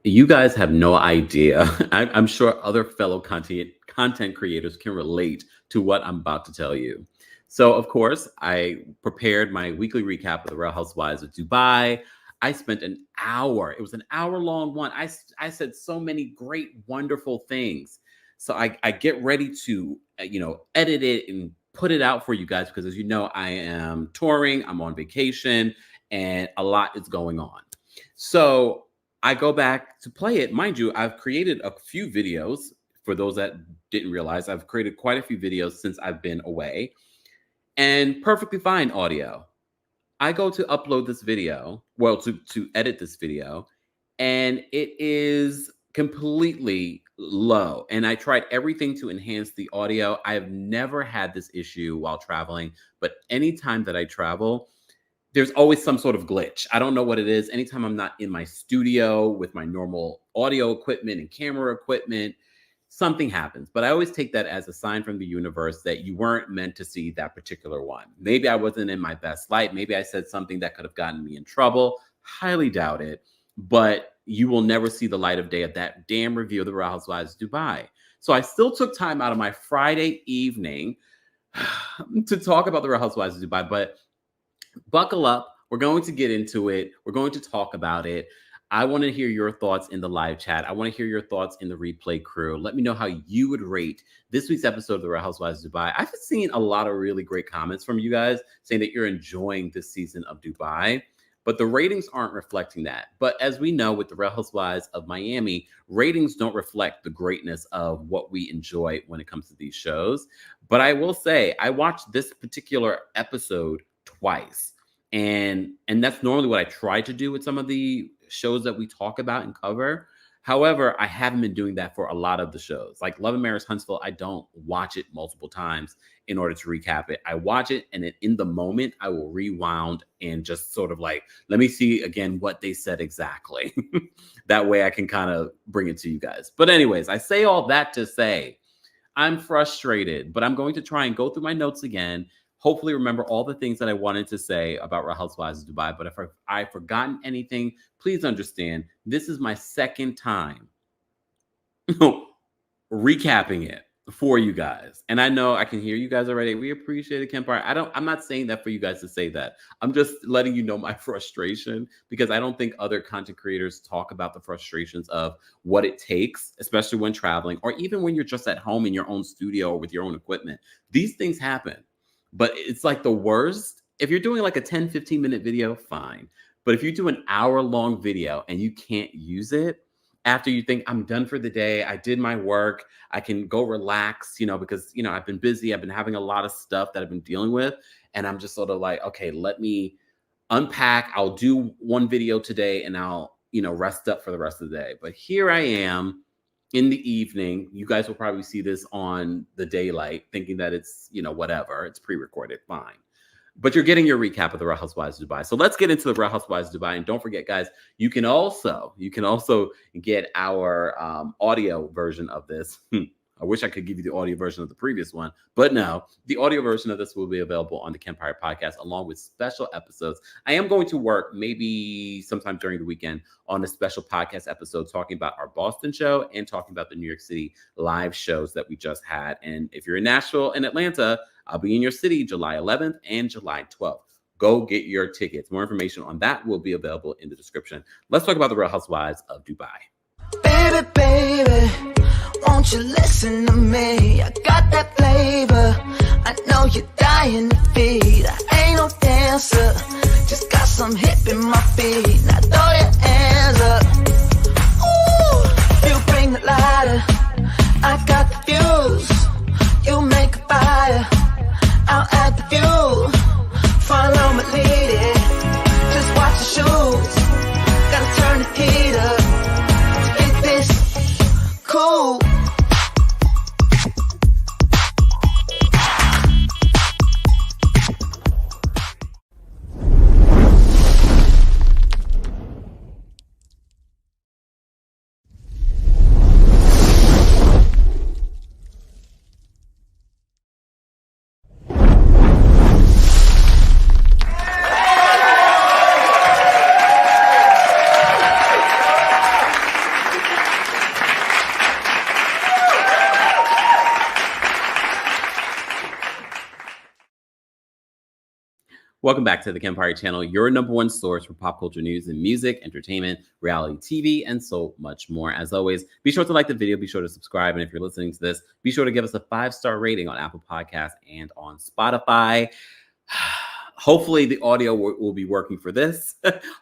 You guys have no idea. I'm sure other fellow content creators can relate to what I'm about to tell you. So, of course, I prepared my weekly recap of the Real Housewives of Dubai. I spent an hour. It was an hour-long one. I said so many great, wonderful things. So I get ready to, edit it and put it out for you guys because, as you know, I am touring. I'm on vacation, and a lot is going on. So I go back to play it. Mind you, I've created a few videos. For those that didn't realize, I've created quite a few videos since I've been away, and perfectly fine audio. I go to upload this video, well, to edit this video, and it is completely low. And I tried everything to enhance the audio. I have never had this issue while traveling, but anytime that I travel, there's always some sort of glitch. I don't know what it is. Anytime I'm not in my studio with my normal audio equipment and camera equipment, something happens. But I always take that as a sign from the universe that you weren't meant to see that particular one. Maybe I wasn't in my best light. Maybe I said something that could have gotten me in trouble. Highly doubt it. But you will never see the light of day of that damn review of the Real Housewives of Dubai. So I still took time out of my Friday evening to talk about the Real Housewives of Dubai. But buckle up. We're going to get into it. We're going to talk about it. I want to hear your thoughts in the live chat. I want to hear your thoughts in the replay crew. Let me know how you would rate this week's episode of the Real Housewives of Dubai. I've seen a lot of really great comments from you guys saying that you're enjoying this season of Dubai, but the ratings aren't reflecting that. But as we know with the Real Housewives of Miami, ratings don't reflect the greatness of what we enjoy when it comes to these shows. But I will say, I watched this particular episode twice. And that's normally what I try to do with some of the shows that we talk about and cover. However, I haven't been doing that for a lot of the shows. Like Love and Marriage Huntsville, I don't watch it multiple times in order to recap it. I watch it, and then in the moment, I will rewound and just sort of like, let me see again what they said exactly. That way I can kind of bring it to you guys. But anyways, I say all that to say, I'm frustrated, but I'm going to try and go through my notes again. Hopefully remember all the things that I wanted to say about Real Housewives of Dubai. But if I've forgotten anything, please understand, this is my second time recapping it for you guys. And I know I can hear you guys already. We appreciate it, Kempire. I'm not saying that for you guys to say that. I'm just letting you know my frustration, because I don't think other content creators talk about the frustrations of what it takes, especially when traveling, or even when you're just at home in your own studio or with your own equipment. These things happen. But it's like the worst. If you're doing like a 10, 15-minute video, fine. But if you do an hour-long video and you can't use it after you think, I'm done for the day, I did my work, I can go relax, because, I've been busy, I've been having a lot of stuff that I've been dealing with. And I'm just sort of like, okay, let me unpack. I'll do one video today and I'll, rest up for the rest of the day. But here I am in the evening. You guys will probably see this on the daylight thinking that it's, whatever. It's pre-recorded, fine. But you're getting your recap of the Real Housewives of Dubai. So let's get into the Real Housewives of Dubai. And don't forget, guys, you can also get our audio version of this. I wish I could give you the audio version of the previous one, but no, the audio version of this will be available on the Kempire podcast, along with special episodes. I am going to work maybe sometime during the weekend on a special podcast episode talking about our Boston show and talking about the New York City live shows that we just had. And if you're in Nashville and Atlanta, I'll be in your city July 11th and July 12th. Go get your tickets. More information on that will be available in the description. Let's talk about the Real Housewives of Dubai. Baby, baby, won't you listen to me? I got that flavor, I know you're dying to feed. I ain't no dancer, just got some hip in my feet. Now throw your hands up. Ooh, you bring the lighter, I got the fuse. You make a fire, I'll add the fuel. Follow my lead, just watch the shoes. Gotta turn the heat up. Cool. Welcome back to the Kempire channel, your number one source for pop culture news and music, entertainment, reality TV, and so much more. As always, be sure to like the video, be sure to subscribe, and if you're listening to this, be sure to give us a 5-star rating on Apple Podcasts and on Spotify. Hopefully the audio will be working for this.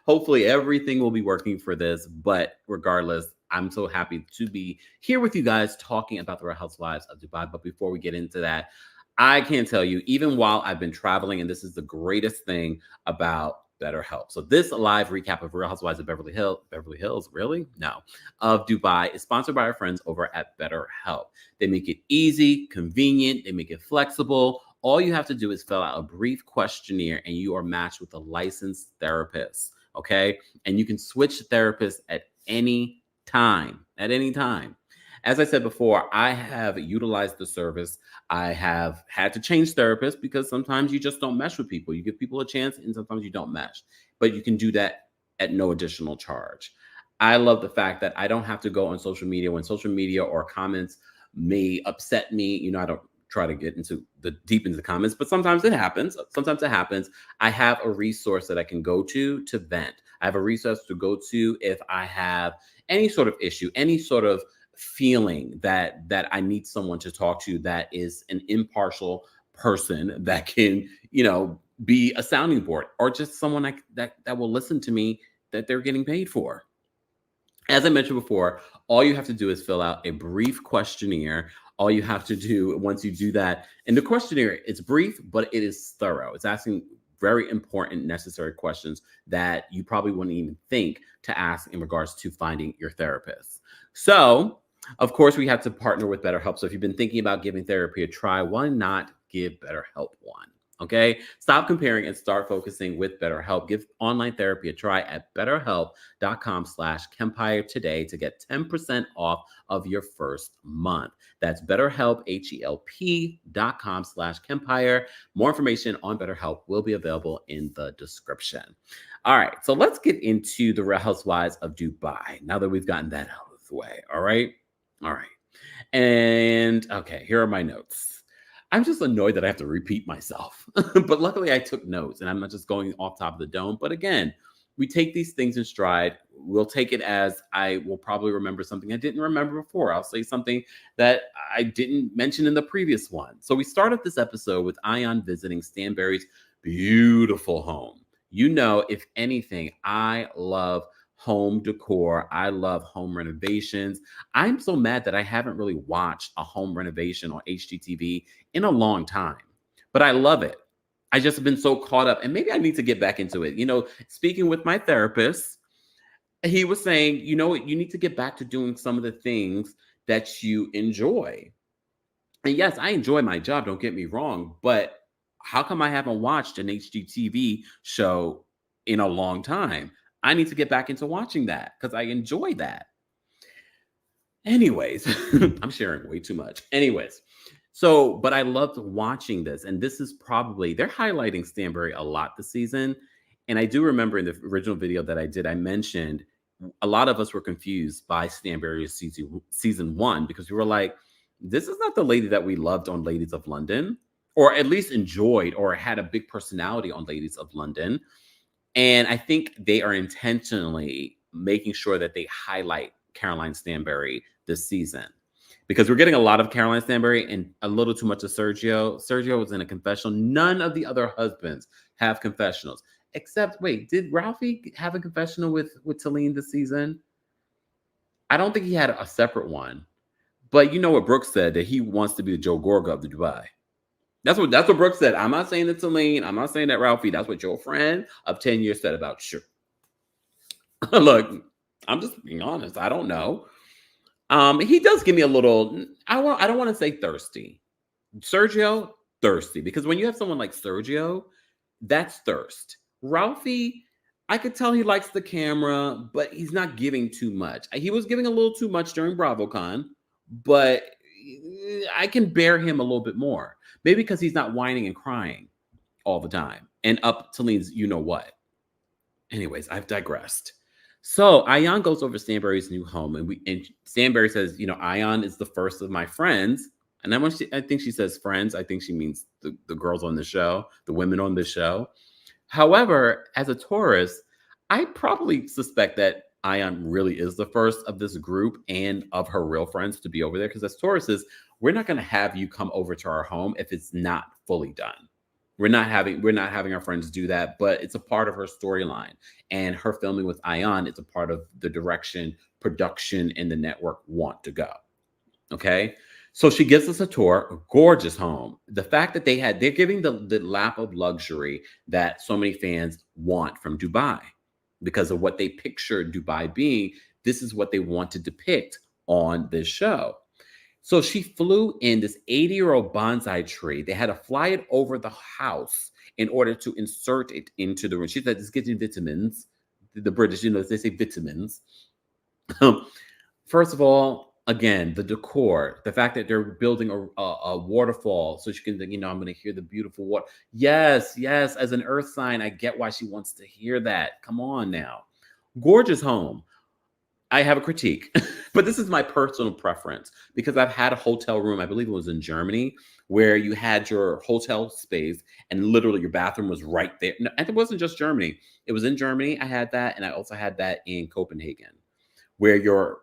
Hopefully everything will be working for this. But regardless, I'm so happy to be here with you guys talking about the Real Housewives of Dubai. But before we get into that, I can't tell you, even while I've been traveling, and this is the greatest thing about BetterHelp. So this live recap of Real Housewives of Beverly Hills, really? No, of Dubai is sponsored by our friends over at BetterHelp. They make it easy, convenient, they make it flexible. All you have to do is fill out a brief questionnaire and you are matched with a licensed therapist, okay? And you can switch therapists at any time, As I said before, I have utilized the service. I have had to change therapists because sometimes you just don't mesh with people. You give people a chance and sometimes you don't mesh, but you can do that at no additional charge. I love the fact that I don't have to go on social media when social media or comments may upset me. You know, I don't try to get into deep into the comments, but sometimes it happens. I have a resource that I can go to vent. I have a resource to go to if I have any sort of issue, any sort of feeling that I need someone to talk to that is an impartial person that can, you know, be a sounding board, or just someone that will listen to me that they're getting paid for. As I mentioned before, all you have to do is fill out a brief questionnaire. All you have to do once you do that, and the questionnaire, it's brief, but it is thorough. It's asking very important, necessary questions that you probably wouldn't even think to ask in regards to finding your therapist. So, of course, we have to partner with BetterHelp. So if you've been thinking about giving therapy a try, why not give BetterHelp one? Okay, stop comparing and start focusing with BetterHelp. Give online therapy a try at betterhelp.com/Kempire today to get 10% off of your first month. That's BetterHelp, HELP.com/Kempire. More information on BetterHelp will be available in the description. All right, so let's get into the Real Housewives of Dubai now that we've gotten that out of the way. All right. And okay, here are my notes. I'm just annoyed that I have to repeat myself, but luckily I took notes and I'm not just going off top of the dome. But again, we take these things in stride. We'll take it as I will probably remember something I didn't remember before. I'll say something that I didn't mention in the previous one. So we started this episode with Ayan visiting Stanbury's beautiful home. You know, if anything, I love home decor. I love home renovations. I'm so mad that I haven't really watched a home renovation on HGTV in a long time, but I love it. I just have been so caught up, and maybe I need to get back into it. You know, speaking with my therapist, he was saying, you know what, you need to get back to doing some of the things that you enjoy. And yes, I enjoy my job, don't get me wrong, but how come I haven't watched an HGTV show in a long time? I need to get back into watching that because I enjoy that. Anyways, I'm sharing way too much. Anyways, so, but I loved watching this. And this is probably, they're highlighting Stanbury a lot this season. And I do remember in the original video that I did, I mentioned a lot of us were confused by Stanbury's season 1 because we were like, this is not the lady that we loved on Ladies of London, or at least enjoyed or had a big personality on Ladies of London. And I think they are intentionally making sure that they highlight Caroline Stanbury this season because we're getting a lot of Caroline Stanbury and a little too much of Sergio. Sergio was in a confessional. None of the other husbands have confessionals except, wait, did Ralphie have a confessional with Taleen this season? I don't think he had a separate one, but you know what Brooke said, that he wants to be the Joe Gorga of the Dubai. That's what Brooke said. I'm not saying that Taleen. I'm not saying that Ralphie. That's what your friend of 10 years said about you. Look, I'm just being honest. I don't know. He does give me a little, I don't want to say thirsty. Sergio, thirsty. Because when you have someone like Sergio, that's thirst. Ralphie, I could tell he likes the camera, but he's not giving too much. He was giving a little too much during BravoCon, but I can bear him a little bit more. Maybe because he's not whining and crying all the time and up Taleen's you know what. Anyways, I've digressed. So Ayan goes over Stanbury's new home, and Stanbury says, you know, Ayan is the first of my friends. And then I think she says friends, I think she means the girls on the show, the women on the show. However, as a Taurus, I probably suspect that Ion really is the first of this group and of her real friends to be over there. Because as Tauruses, we're not going to have you come over to our home if it's not fully done. We're not having our friends do that, but it's a part of her storyline. And her filming with Ion, it's a part of the direction, production, and the network want to go. Okay. So she gives us a tour, a gorgeous home. The fact that they're giving the lap of luxury that so many fans want from Dubai because of what they picture Dubai being. This is what they want to depict on this show. So she flew in this 80-year-old bonsai tree. They had to fly it over the house in order to insert it into the room. She said, "This gives you vitamins." The British, they say vitamins. First of all, again, the decor, the fact that they're building a waterfall so she can, I'm going to hear the beautiful water. Yes, yes. As an earth sign, I get why she wants to hear that. Come on now. Gorgeous home. I have a critique, but this is my personal preference because I've had a hotel room, I believe it was in Germany, where you had your hotel space and literally your bathroom was right there. No, and it wasn't just Germany. It was in Germany. I had that. And I also had that in Copenhagen, where your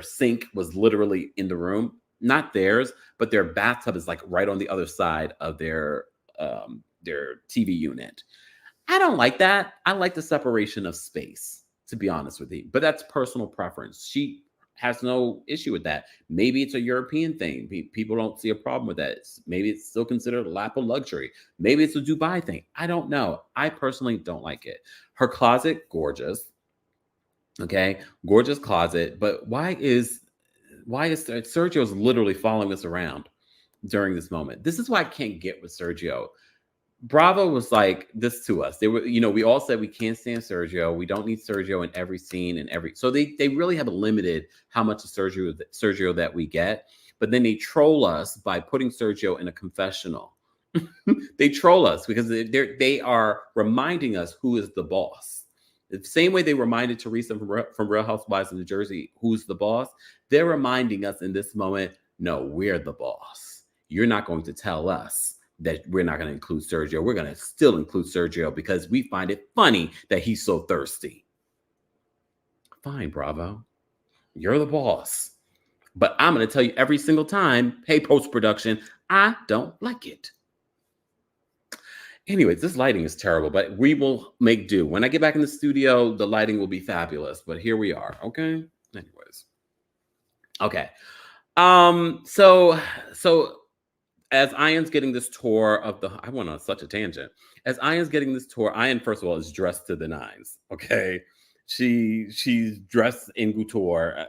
sink was literally in the room, not theirs, but their bathtub is like right on the other side of their TV unit. I don't like that. I like the separation of space, to be honest with you. But that's personal preference. She has no issue with that. Maybe it's a European thing. People don't see a problem with that. Maybe it's still considered a lap of luxury. Maybe it's a Dubai thing. I don't know. I personally don't like it. Her closet, gorgeous. Okay, gorgeous closet. But why is Sergio's literally following us around during this moment? This is why I can't get with Sergio. Bravo was like this to us. They were, we all said we can't stand Sergio. We don't need Sergio in every scene and so they really have limited how much of Sergio that we get. But then they troll us by putting Sergio in a confessional. They troll us because they are reminding us who is the boss. The same way they reminded Teresa from Real Housewives of New Jersey, who's the boss. They're reminding us in this moment, no, we're the boss. You're not going to tell us that we're not going to include Sergio. We're going to still include Sergio because we find it funny that he's so thirsty. Fine, Bravo. You're the boss. But I'm going to tell you every single time, hey, post-production, I don't like it. Anyways, this lighting is terrible, but we will make do. When I get back in the studio, the lighting will be fabulous. But here we are, okay? Anyways. Okay. So as Ion's getting this tour of I went on such a tangent. As Ion's getting this tour, Ion, first of all, is dressed to the nines. Okay. She's dressed in couture.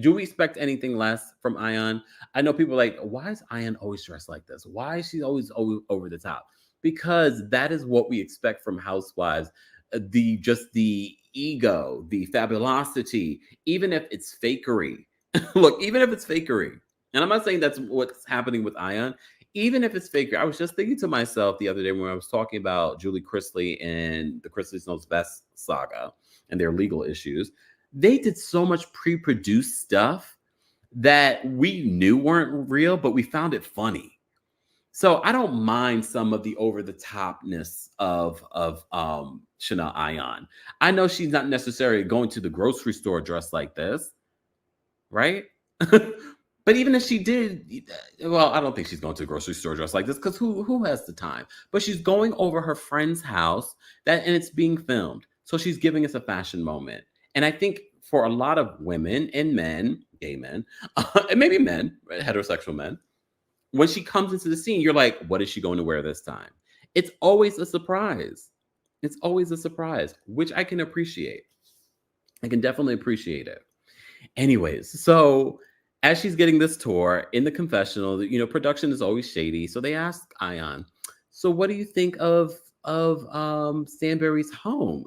Do we expect anything less from Ion? I know people are like, why is Ion always dressed like this? Why is she always over the top? Because that is what we expect from housewives. The ego, the fabulosity, even if it's fakery. Look, even if it's fakery. And I'm not saying that's what's happening with Ion. Even if it's fakery. I was just thinking to myself the other day when I was talking about Julie Chrisley and the Chrisley's Knows Best saga and their legal issues. They did so much pre-produced stuff that we knew weren't real, but we found it funny. So I don't mind some of the over-the-topness of Chanel Ion. I know she's not necessarily going to the grocery store dressed like this, right? But even if she did, well, I don't think she's going to the grocery store dressed like this because who has the time? But she's going over her friend's house and it's being filmed. So she's giving us a fashion moment. And I think for a lot of women and men, gay men, and maybe men, heterosexual men, when she comes into the scene, you're like, what is she going to wear this time? It's always a surprise. It's always a surprise, which I can appreciate. I can definitely appreciate it. Anyways, so as she's getting this tour in the confessional, production is always shady. So they ask Ion, so what do you think of Stanbury's home?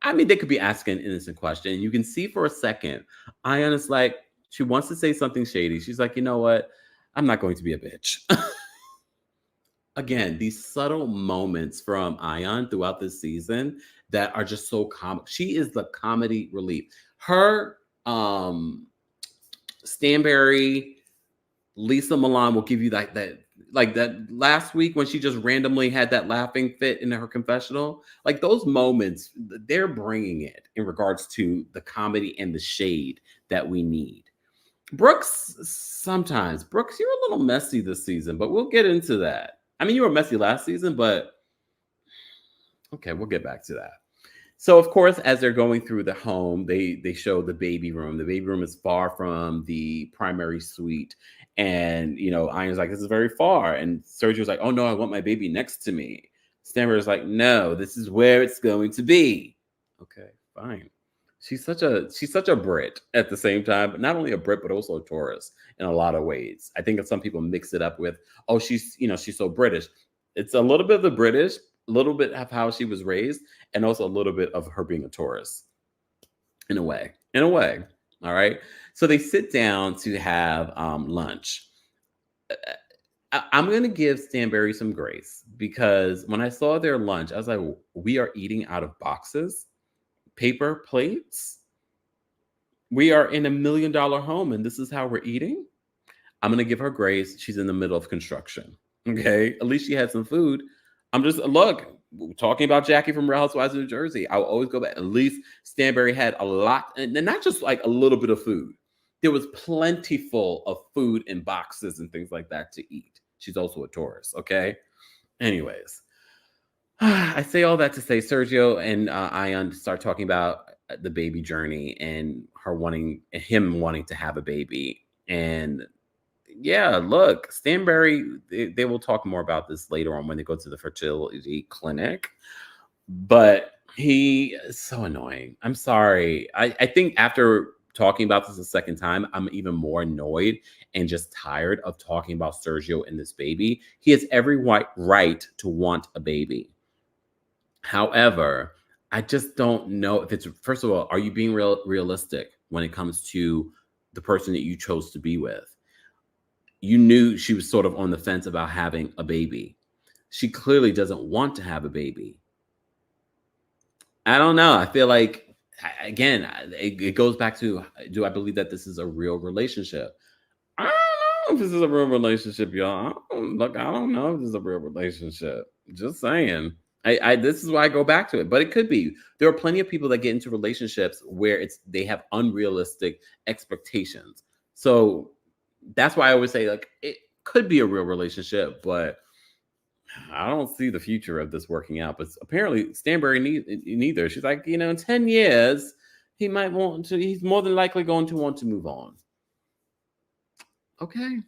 I mean, they could be asking an innocent question. You can see for a second, Ion is like, she wants to say something shady. She's like, you know what? I'm not going to be a bitch. Again, these subtle moments from Ion throughout this season that are just so comic. She is the comedy relief. Her, Stanbury, Lisa Milan will give you that like that last week when she just randomly had that laughing fit in her confessional, like those moments, they're bringing it in regards to the comedy and the shade that we need. Brooks, sometimes, Brooks, you're a little messy this season, but we'll get into that. I mean, you were messy last season, but okay, we'll get back to that. So, of course, as they're going through the home, they show the baby room. The baby room is far from the primary suite. And, Iron's like, this is very far. And Sergio's like, oh, no, I want my baby next to me. Stanbury's like, no, this is where it's going to be. Okay, fine. She's such a Brit at the same time, but not only a Brit, but also a Taurus in a lot of ways. I think that some people mix it up with, oh, she's so British. It's a little bit of the British, a little bit of how she was raised, and also a little bit of her being a Taurus in a way. All right. So they sit down to have lunch. I'm going to give Stanbury some grace because when I saw their lunch, I was like, we are eating out of boxes, paper plates. We are in $1 million home and this is how we're eating. I'm going to give her grace. She's in the middle of construction. Okay. At least she had some food. I'm just, look, talking about Jackie from Real Housewives of New Jersey. I will always go back. At least Stanbury had a lot, and not just like a little bit of food. There was plentiful of food in boxes and things like that to eat. She's also a Taurus, okay? Anyways, I say all that to say Sergio and Ion start talking about the baby journey and him wanting to have a baby. And yeah, look, Stanbury, they will talk more about this later on when they go to the fertility clinic. But he is so annoying. I'm sorry. I think after talking about this a second time, I'm even more annoyed and just tired of talking about Sergio and this baby. He has every right to want a baby. However, I just don't know if it's, first of all, are you being realistic when it comes to the person that you chose to be with? You knew she was sort of on the fence about having a baby. She clearly doesn't want to have a baby. I don't know. I feel like, again, it goes back to, do I believe that this is a real relationship? I don't know if this is a real relationship, y'all. I don't know if this is a real relationship. Just saying. This is why I go back to it, but it could be. There are plenty of people that get into relationships where they have unrealistic expectations. So that's why I always say, like, it could be a real relationship, but I don't see the future of this working out. But apparently Stanbury neither. She's like, in 10 years, he's more than likely going to want to move on. Okay.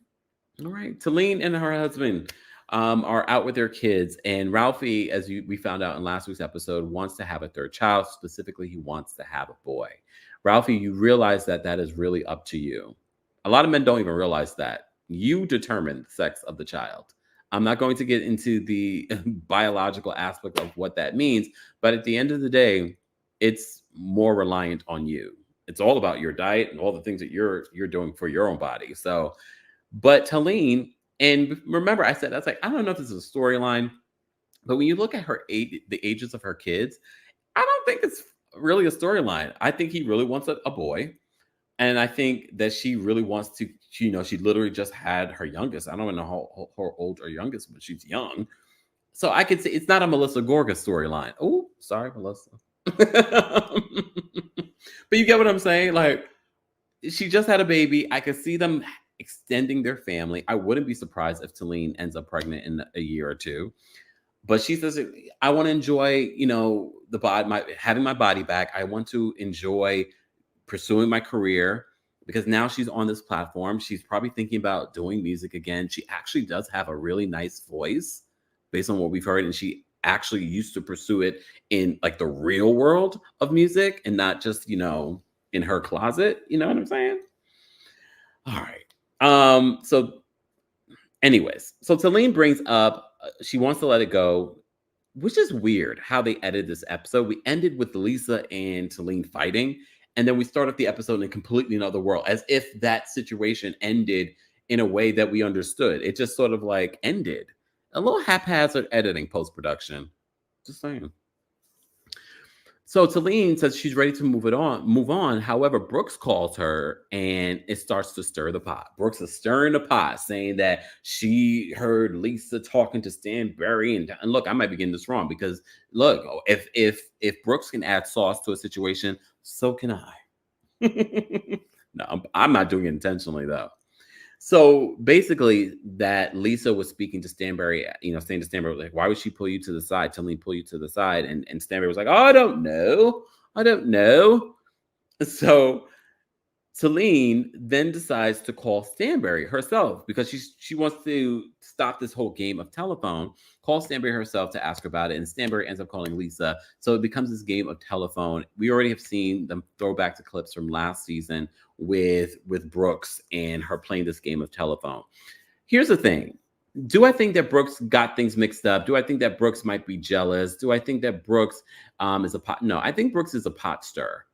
All right. Taleen and her husband are out with their kids. And Ralphie, as we found out in last week's episode, wants to have a third child. Specifically, he wants to have a boy. Ralphie, you realize that is really up to you. A lot of men don't even realize that. You determine the sex of the child. I'm not going to get into the biological aspect of what that means, but at the end of the day, it's more reliant on you. It's all about your diet and all the things that you're doing for your own body. So, but Taleen, and remember, I said, I don't know if this is a storyline, but when you look at the ages of her kids, I don't think it's really a storyline. I think he really wants a boy. And I think that she really wants to, she literally just had her youngest. I don't know how old her youngest, but she's young. So I could say it's not a Melissa Gorga storyline. Oh, sorry, Melissa. But you get what I'm saying? Like, she just had a baby. I could see them extending their family. I wouldn't be surprised if Taleen ends up pregnant in a year or two. But she says, I want to enjoy, the body, having my body back. I want to enjoy pursuing my career because now she's on this platform. She's probably thinking about doing music again. She actually does have a really nice voice based on what we've heard. And she actually used to pursue it in like the real world of music and not just, in her closet. You know what I'm saying? All right. So anyways, so Taleen brings up, she wants to let it go, which is weird how they edited this episode. We ended with Lisa and Taleen fighting. And then we start off the episode in a completely another world, as if that situation ended in a way that we understood. It just sort of like ended. A little haphazard editing post-production. Just saying. So Taleen says she's ready to move on. However, Brooks calls her and it starts to stir the pot. Brooks is stirring the pot, saying that she heard Lisa talking to Stanbury. And look, I might be getting this wrong because look, if Brooks can add sauce to a situation, so can I. No, I'm not doing it intentionally though. So basically, that Lisa was speaking to Stanbury, saying to Stanbury, like, why would she pull you to the side? Tell me, pull you to the side. And Stanbury was like, oh, I don't know. I don't know. So Taleen then decides to call Stanbury herself because she wants to stop this whole game of telephone. Call Stanbury herself to ask her about it, and Stanbury ends up calling Lisa. So it becomes this game of telephone. We already have seen them throw back to clips from last season with Brooks and her playing this game of telephone. Here's the thing. Do I think that Brooks got things mixed up? Do I think that Brooks might be jealous? Do I think that Brooks is a pot? No, I think Brooks is a pot stirrer.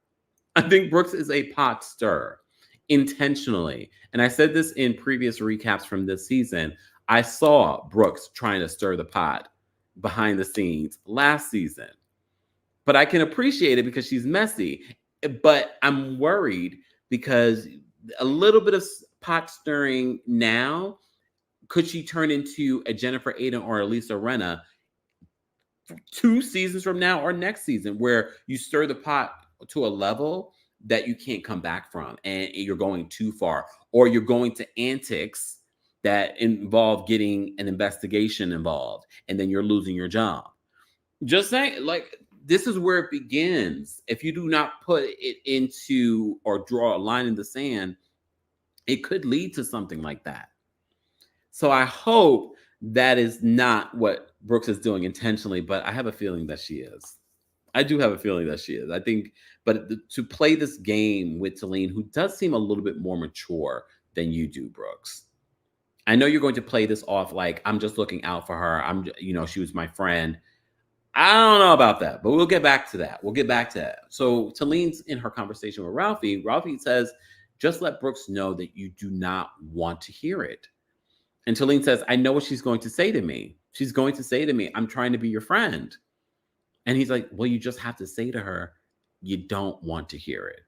I think Brooks is a pot stirrer intentionally. And I said this in previous recaps from this season. I saw Brooks trying to stir the pot behind the scenes last season. But I can appreciate it because she's messy. But I'm worried because a little bit of pot stirring now, could she turn into a Jennifer Aiden or a Lisa Rinna 2 seasons from now or next season, where you stir the pot to a level that you can't come back from and you're going too far, or you're going to antics that involve getting an investigation involved and then you're losing your job. Just saying, like, this is where it begins. If you do not put it into or draw a line in the sand, it could lead to something like that. So I hope that is not what Brooks is doing intentionally, but I have a feeling that she is. I do have a feeling that she is. I think, but to play this game with Taleen, who does seem a little bit more mature than you do, Brooks. I know you're going to play this off like, I'm just looking out for her. She was my friend. I don't know about that, but we'll get back to that. So Taleen's in her conversation with Ralphie. Ralphie says, just let Brooks know that you do not want to hear it. And Taleen says, I know what she's going to say to me. She's going to say to me, I'm trying to be your friend. And he's like, well, you just have to say to her, you don't want to hear it.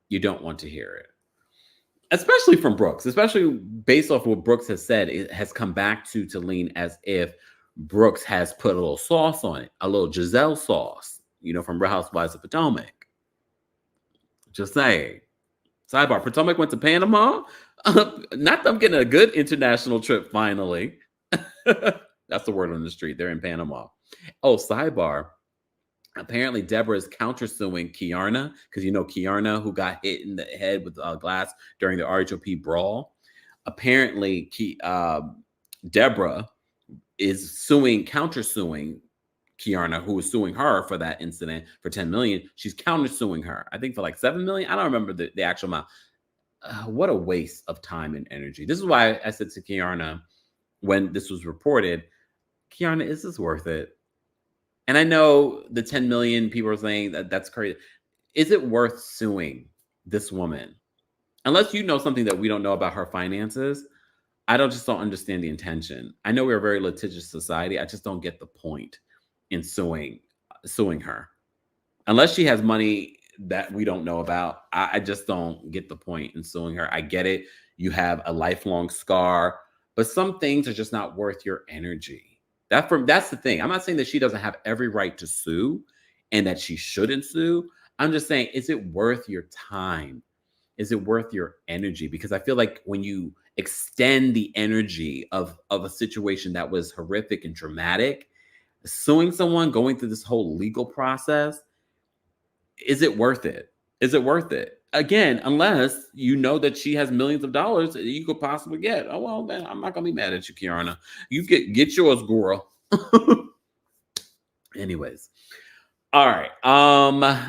You don't want to hear it. Especially from Brooks, especially based off what Brooks has said, it has come back to Taleen as if Brooks has put a little sauce on it, a little Giselle sauce, from Real Housewives of Potomac. Just saying. Sidebar, Potomac went to Panama. Not that I'm getting a good international trip finally. That's the word on the street. They're in Panama. Oh, sidebar. Apparently, Deborah is countersuing Kiarna because Kiarna, who got hit in the head with glass during the RHOP brawl. Apparently, Deborah is countersuing Kiarna, who was suing her for that incident for $10 million. She's countersuing her, I think, for like $7 million. I don't remember the actual amount. What a waste of time and energy. This is why I said to Kiarna when this was reported, Kiarna, is this worth it? And I know the 10 million people are saying that's crazy. Is it worth suing this woman? Unless you know something that we don't know about her finances, I don't understand the intention. I know we're a very litigious society. I just don't get the point in suing her. Unless she has money that we don't know about, I just don't get the point in suing her. I get it. You have a lifelong scar, but some things are just not worth your energy. That's the thing. I'm not saying that she doesn't have every right to sue and that she shouldn't sue. I'm just saying, is it worth your time? Is it worth your energy? Because I feel like when you extend the energy of a situation that was horrific and traumatic, suing someone, going through this whole legal process, is it worth it? Is it worth it? Again, unless you know that she has millions of dollars that you could possibly get. Oh, well, then I'm not going to be mad at you, Kiarna. You get yours, girl. Anyways. All right.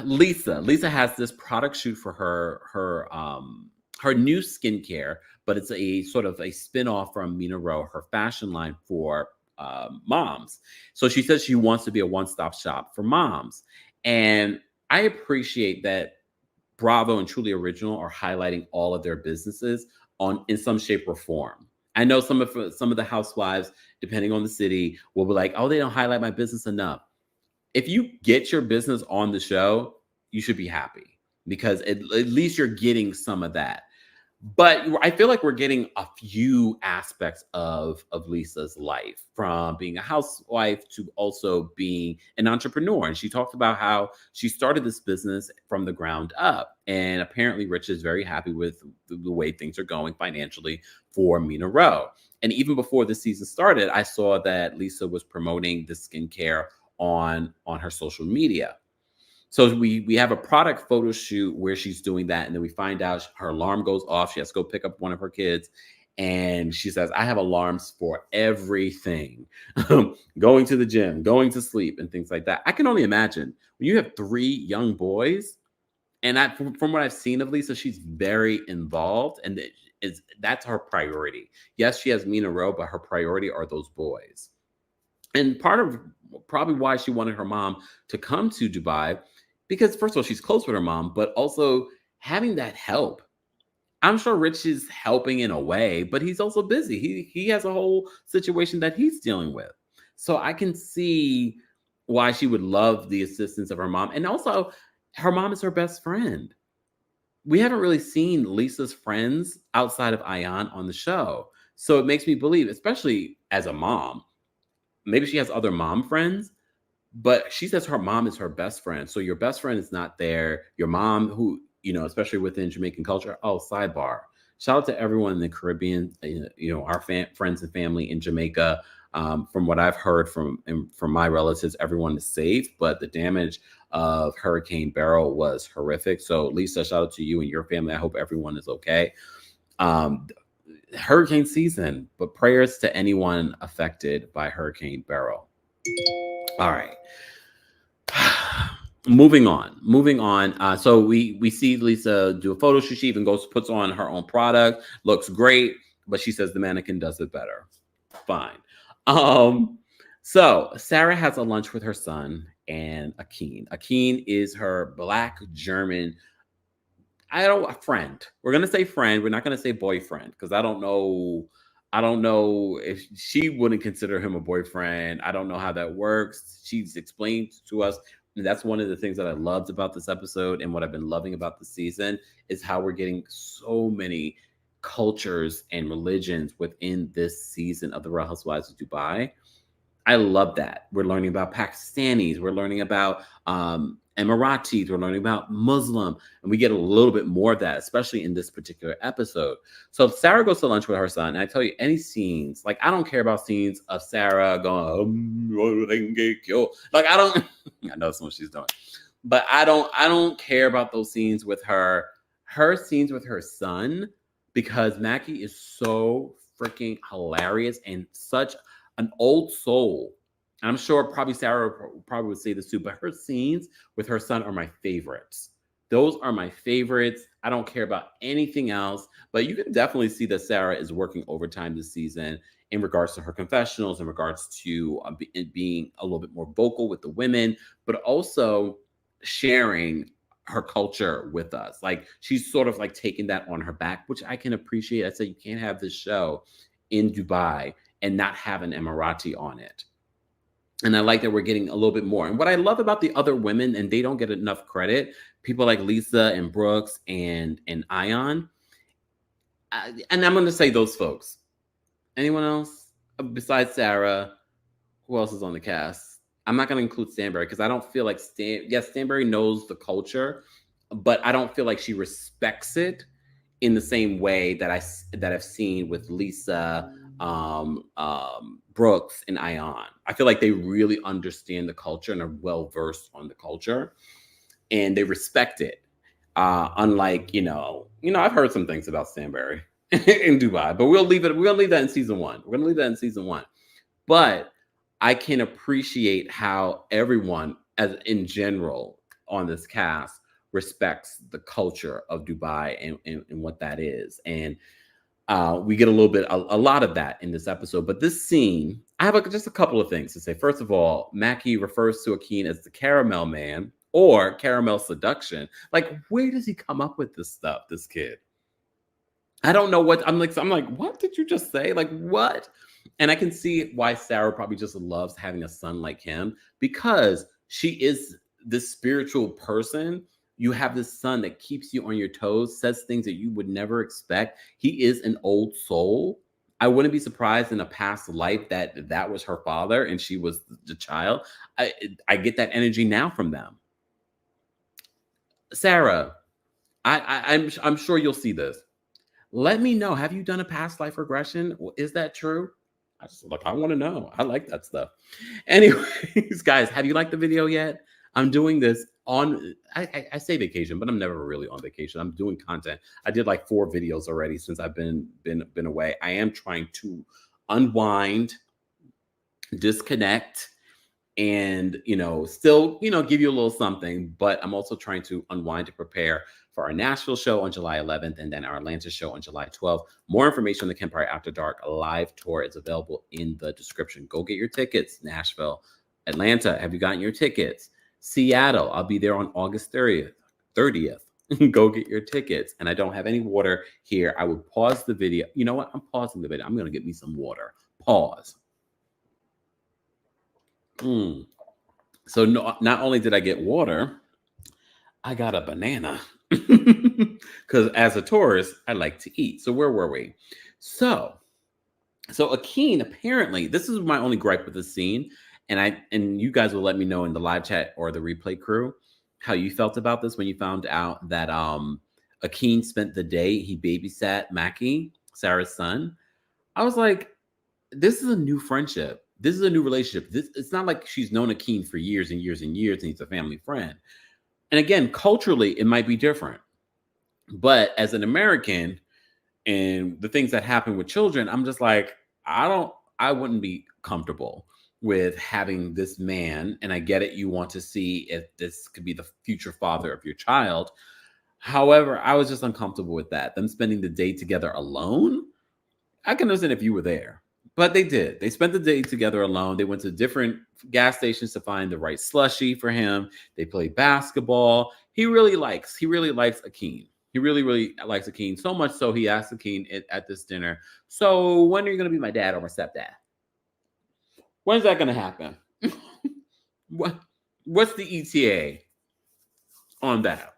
Lisa has this product shoot for her new skincare, but it's a sort of a spin-off from Mina Rowe, her fashion line for moms. So she says she wants to be a one-stop shop for moms. And I appreciate that Bravo and Truly Original are highlighting all of their businesses in some shape or form. I know some of the housewives, depending on the city, will be like, oh, they don't highlight my business enough. if you get your business on the show, you should be happy because at least you're getting some of that. But I feel like we're getting a few aspects of Lisa's life, from being a housewife to also being an entrepreneur. And she talked about how she started this business from the ground up. And apparently Rich is very happy with the way things are going financially for Mina Rowe. And even before the season started, I saw that Lisa was promoting the skincare on her social media. So we have a product photo shoot where she's doing that, and then we find out her alarm goes off. She has to go pick up one of her kids, and she says, "I have alarms for everything, going to the gym, going to sleep, and things like that." I can only imagine when you have 3 young boys, and from what I've seen of Lisa, she's very involved, and that's her priority. Yes, she has Mina Rowe, but her priority are those boys. And part of probably why she wanted her mom to come to Dubai, because first of all, she's close with her mom, but also having that help. I'm sure Rich is helping in a way, but he's also busy. He has a whole situation that he's dealing with. So I can see why she would love the assistance of her mom. And also, her mom is her best friend. We haven't really seen Lisa's friends outside of Ayan on the show. So it makes me believe, especially as a mom, maybe she has other mom friends, but she says her mom is her best friend. So your best friend is not there. Your mom, who, especially within Jamaican culture. Oh, sidebar. Shout out to everyone in the Caribbean, our friends and family in Jamaica. From what I've heard from my relatives, everyone is safe, but the damage of Hurricane Beryl was horrific. So Lisa, shout out to you and your family. I hope everyone is okay. Hurricane season, but prayers to anyone affected by Hurricane Beryl. All right. Moving on. So we see Lisa do a photo shoot. She even puts on her own product, looks great, but she says the mannequin does it better. Fine. So Sara has a lunch with her son and Akin. Akin is her Black German friend. We're gonna say friend. We're not gonna say boyfriend because I don't know if she wouldn't consider him a boyfriend. I don't know how that works. She's explained to us, and that's one of the things that I loved about this episode, and what I've been loving about the season is how we're getting so many cultures and religions within this season of the Real Housewives of Dubai. I love that. We're learning about Pakistanis. We're learning about Emiratis. We're learning about Muslim. And we get a little bit more of that, especially in this particular episode. So Sara goes to lunch with her son. And I tell you, any scenes, like, I don't care about scenes of Sara going, they can get killed. Like, I know that's what she's doing. But I don't care about those scenes with her. Her scenes with her son, because Mackie is so freaking hilarious and such an old soul. I'm sure probably Sara probably would say this too, but her scenes with her son are my favorites. Those are my favorites. I don't care about anything else, but you can definitely see that Sara is working overtime this season in regards to her confessionals, in regards to being a little bit more vocal with the women, but also sharing her culture with us. Like, she's sort of like taking that on her back, which I can appreciate. I said, you can't have this show in Dubai and not have an Emirati on it. And I like that we're getting a little bit more. And what I love about the other women, and they don't get enough credit, people like Lisa and Brooks and Ayan. And I'm going to say those folks. Anyone else besides Sara? Who else is on the cast? I'm not going to include Stanbury because I don't feel like Stanbury knows the culture, but I don't feel like she respects it in the same way that I've seen with Lisa, Brooks, and Ayan. I feel like they really understand the culture and are well versed on the culture, and they respect it. Unlike I've heard some things about Stanbury in Dubai, but we'll leave that in season 1. We're gonna leave that in season 1. But I can appreciate how everyone, as in general, on this cast respects the culture of Dubai and what that is. And we get a lot of that in this episode. But this scene, I have just a couple of things to say. First of all, Mackie refers to Akin as the caramel man or caramel seduction. Like, where does he come up with this stuff, this kid? I don't know what, I'm like, what did you just say? Like, what? And I can see why Sara probably just loves having a son like him, because She is this spiritual person. You have this son that keeps you on your toes, says things that you would never expect. He is an old soul. I wouldn't be surprised in a past life that that was her father and she was the child. I get that energy now from them. Sara, I'm sure you'll see this. Let me know. Have you done a past life regression? Is that true? I want to know. I like that stuff. Anyways, guys, have you liked the video yet? I'm doing this on, I say vacation, but I'm never really on vacation. I'm doing content. I did like 4 videos already since I've been away. I am trying to unwind, disconnect, and still give you a little something, but I'm also trying to unwind to prepare for our Nashville show on July 11th and then our Atlanta show on July 12th. More information on the Kempire After Dark live tour is available in the description. Go get your tickets. Nashville, Atlanta, have you gotten your tickets? Seattle, I'll be there on August 30th. Go get your tickets. And I don't have any water here. I would pause the video. You know what? I'm pausing the video. I'm going to get me some water. Pause. So not only did I get water, I got a banana. Because as a tourist, I like to eat. So where were we? So Akeem, apparently, this is my only gripe with the scene. And you guys will let me know in the live chat or the replay crew how you felt about this when you found out that Akeem spent the day, he babysat Mackie, Sarah's son. I was like, this is a new friendship. This is a new relationship. It's not like she's known Akeem for years and years and years and he's a family friend. And again, culturally, it might be different. But as an American and the things that happen with children, I'm just like, I wouldn't be comfortable with having this man. And I get it. You want to see if this could be the future father of your child. However, I was just uncomfortable with that. Them spending the day together alone. I can understand if you were there. But they did. They spent the day together alone. They went to different gas stations to find the right slushie for him. They played basketball. He really likes Akeem. He really, really likes Akeem. So much so he asked Akeem at this dinner, so when are you going to be my dad or my stepdad? When's that going to happen? What's the ETA on that?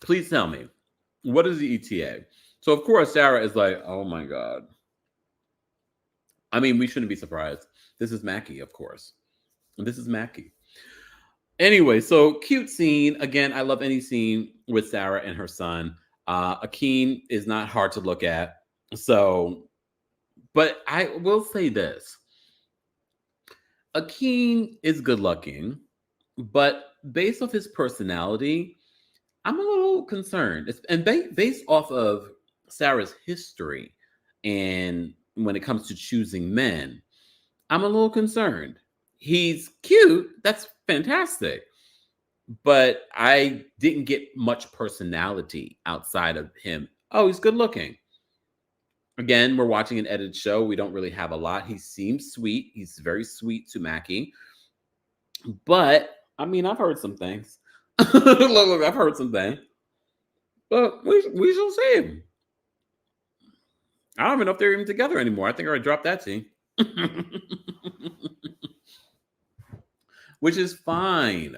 Please tell me. What is the ETA? So, of course, Sara is like, oh, my God. I mean, we shouldn't be surprised. This is Mackie, of course. This is Mackie. Anyway, so cute scene. Again, I love any scene with Sara and her son. Akeem is not hard to look at. So, but I will say this. Akeem is good looking, but based off his personality, I'm a little concerned. And based off of Sara's history and when it comes to choosing men, I'm a little concerned. He's cute. That's fantastic. But I didn't get much personality outside of him. Oh, he's good looking. Again, we're watching an edited show. We don't really have a lot. He seems sweet. He's very sweet to Mackie. But, I mean, I've heard some things. Look, I've heard some things. But we shall see. I don't even know if they're even together anymore. I think I already dropped that scene. Which is fine.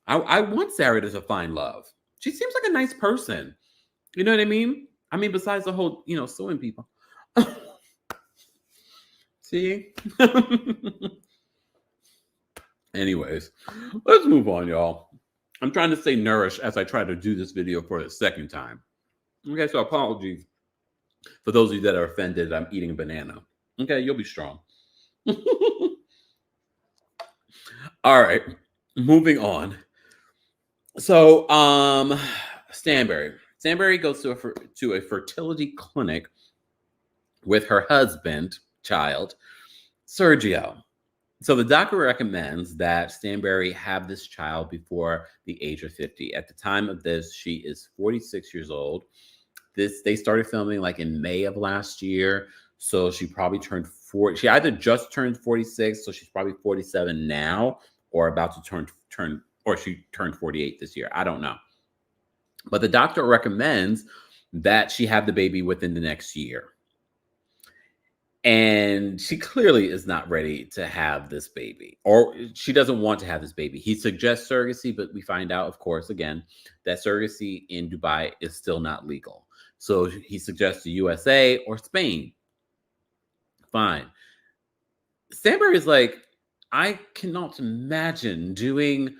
I want Sara to find love. She seems like a nice person. You know what I mean? I mean, besides the whole, suing people. See? Anyways, let's move on, y'all. I'm trying to stay nourished as I try to do this video for the second time. Okay, so apologies for those of you that are offended. I'm eating a banana. Okay, you'll be strong. All right, moving on. So, Stanbury goes to a fertility clinic with her child, Sergio. So the doctor recommends that Stanbury have this child before the age of 50. At the time of this, she is 46 years old. They started filming like in May of last year. So she probably turned 40. She either just turned 46, so she's probably 47 now, or about to turn, or she turned 48 this year. I don't know. But the doctor recommends that she have the baby within the next year. And she clearly is not ready to have this baby, or she doesn't want to have this baby. He suggests surrogacy, but we find out, of course, again, that surrogacy in Dubai is still not legal. So he suggests the USA or Spain. Fine. Stanbury is like, I cannot imagine doing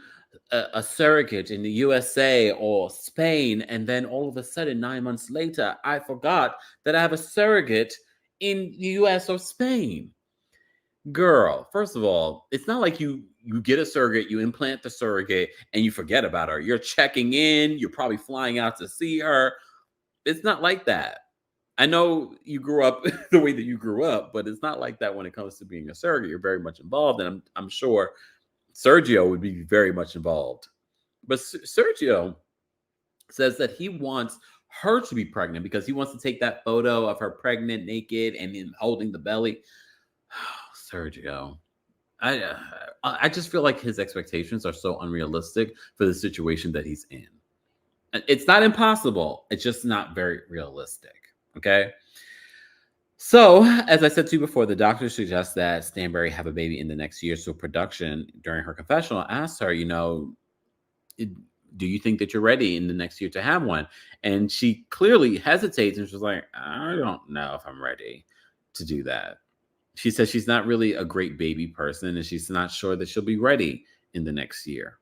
a surrogate in the USA or Spain, and then all of a sudden, 9 months later, I forgot that I have a surrogate in the US or Spain. Girl, first of all, it's not like you get a surrogate, you implant the surrogate, and you forget about her. You're checking in, you're probably flying out to see her. It's not like that. I know you grew up the way that you grew up, but it's not like that when it comes to being a surrogate. You're very much involved, and I'm sure Sergio would be very much involved. But Sergio says that he wants her to be pregnant because he wants to take that photo of her pregnant, naked, and him holding the belly. Sergio, I just feel like his expectations are so unrealistic for the situation that he's in. It's not impossible. It's just not very realistic. Okay. So, as I said to you before, the doctor suggests that Stanbury have a baby in the next year. So, production during her confessional asked her, do you think that you're ready in the next year to have one? And she clearly hesitates and she's like, I don't know if I'm ready to do that. She says she's not really a great baby person and she's not sure that she'll be ready in the next year.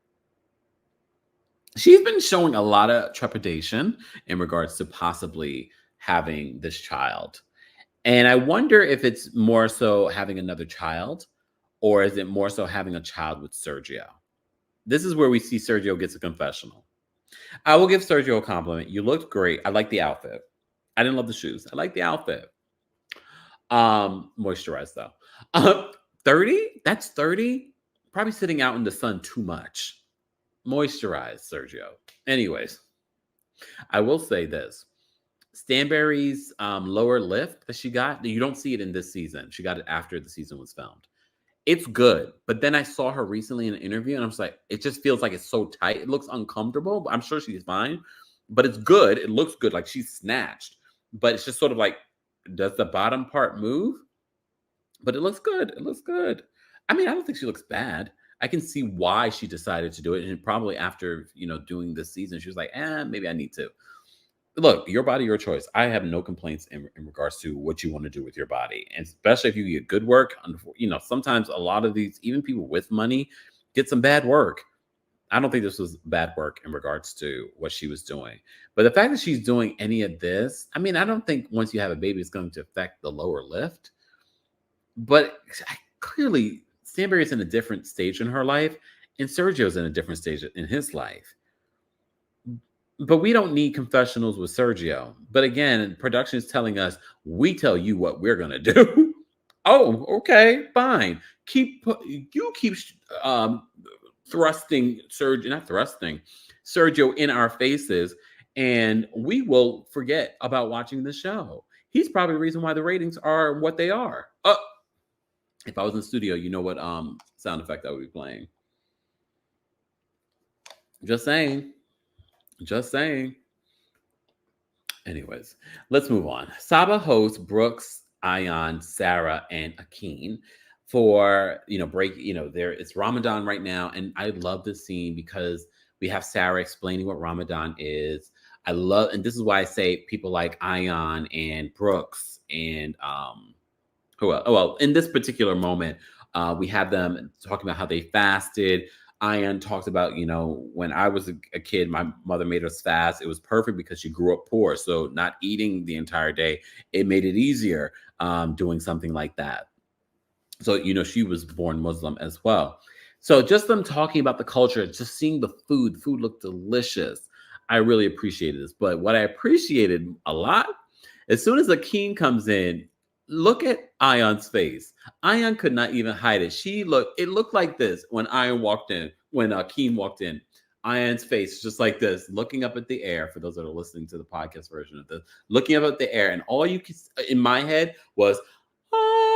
She's been showing a lot of trepidation in regards to possibly having this child. And I wonder if it's more so having another child or is it more so having a child with Sergio? This is where we see Sergio gets a confessional. I will give Sergio a compliment. You looked great. I like the outfit. I didn't love the shoes. I like the outfit. Moisturized though. 30? That's 30? Probably sitting out in the sun too much. Moisturized, Sergio. Anyways, I will say this. Stanbury's lower lift that she got, you don't see it in this season. She got it after the season was filmed. It's good. But then I saw her recently in an interview and I was like, it just feels like it's so tight. It looks uncomfortable, but I'm sure she's fine. But it's good. It looks good. Like she's snatched. But it's just sort of like, does the bottom part move? But it looks good. It looks good. I mean, I don't think she looks bad. I can see why she decided to do it. And probably after, doing this season, she was like, maybe I need to. Look, your body, your choice. I have no complaints in regards to what you want to do with your body. And especially if you get good work, sometimes a lot of these, even people with money, get some bad work. I don't think this was bad work in regards to what she was doing. But the fact that she's doing any of this, I mean, I don't think once you have a baby, it's going to affect the lower lift. But clearly, Stanbury is in a different stage in her life, and Sergio's in a different stage in his life. But we don't need confessionals with Sergio. But again, production is telling us, we tell you what we're going to do. Oh, okay, fine. Keep thrusting Sergio in our faces, and we will forget about watching the show. He's probably the reason why the ratings are what they are. If I was in the studio, you know what sound effect I would be playing. Just saying. Just saying. Anyways, let's move on. Saba hosts Brooks, Ayan, Sara, and Akeem for break. It's Ramadan right now, and I love this scene because we have Sara explaining what Ramadan is. And this is why I say people like Ayan and Brooks and who else? Oh well, in this particular moment, we have them talking about how they fasted. Ayan talks about, when I was a kid, my mother made us fast. It was perfect because she grew up poor. So not eating the entire day, it made it easier doing something like that. So, she was born Muslim as well. So just them talking about the culture, just seeing the food looked delicious. I really appreciated this. But what I appreciated a lot, as soon as Akeem comes in, look at Ayan's face. Ayan could not even hide it. It looked like this when Ayan walked in, when Akeem walked in. Ayan's face just like this, looking up at the air, for those that are listening to the podcast version of this, looking up at the air. And all you could, in my head was, ah.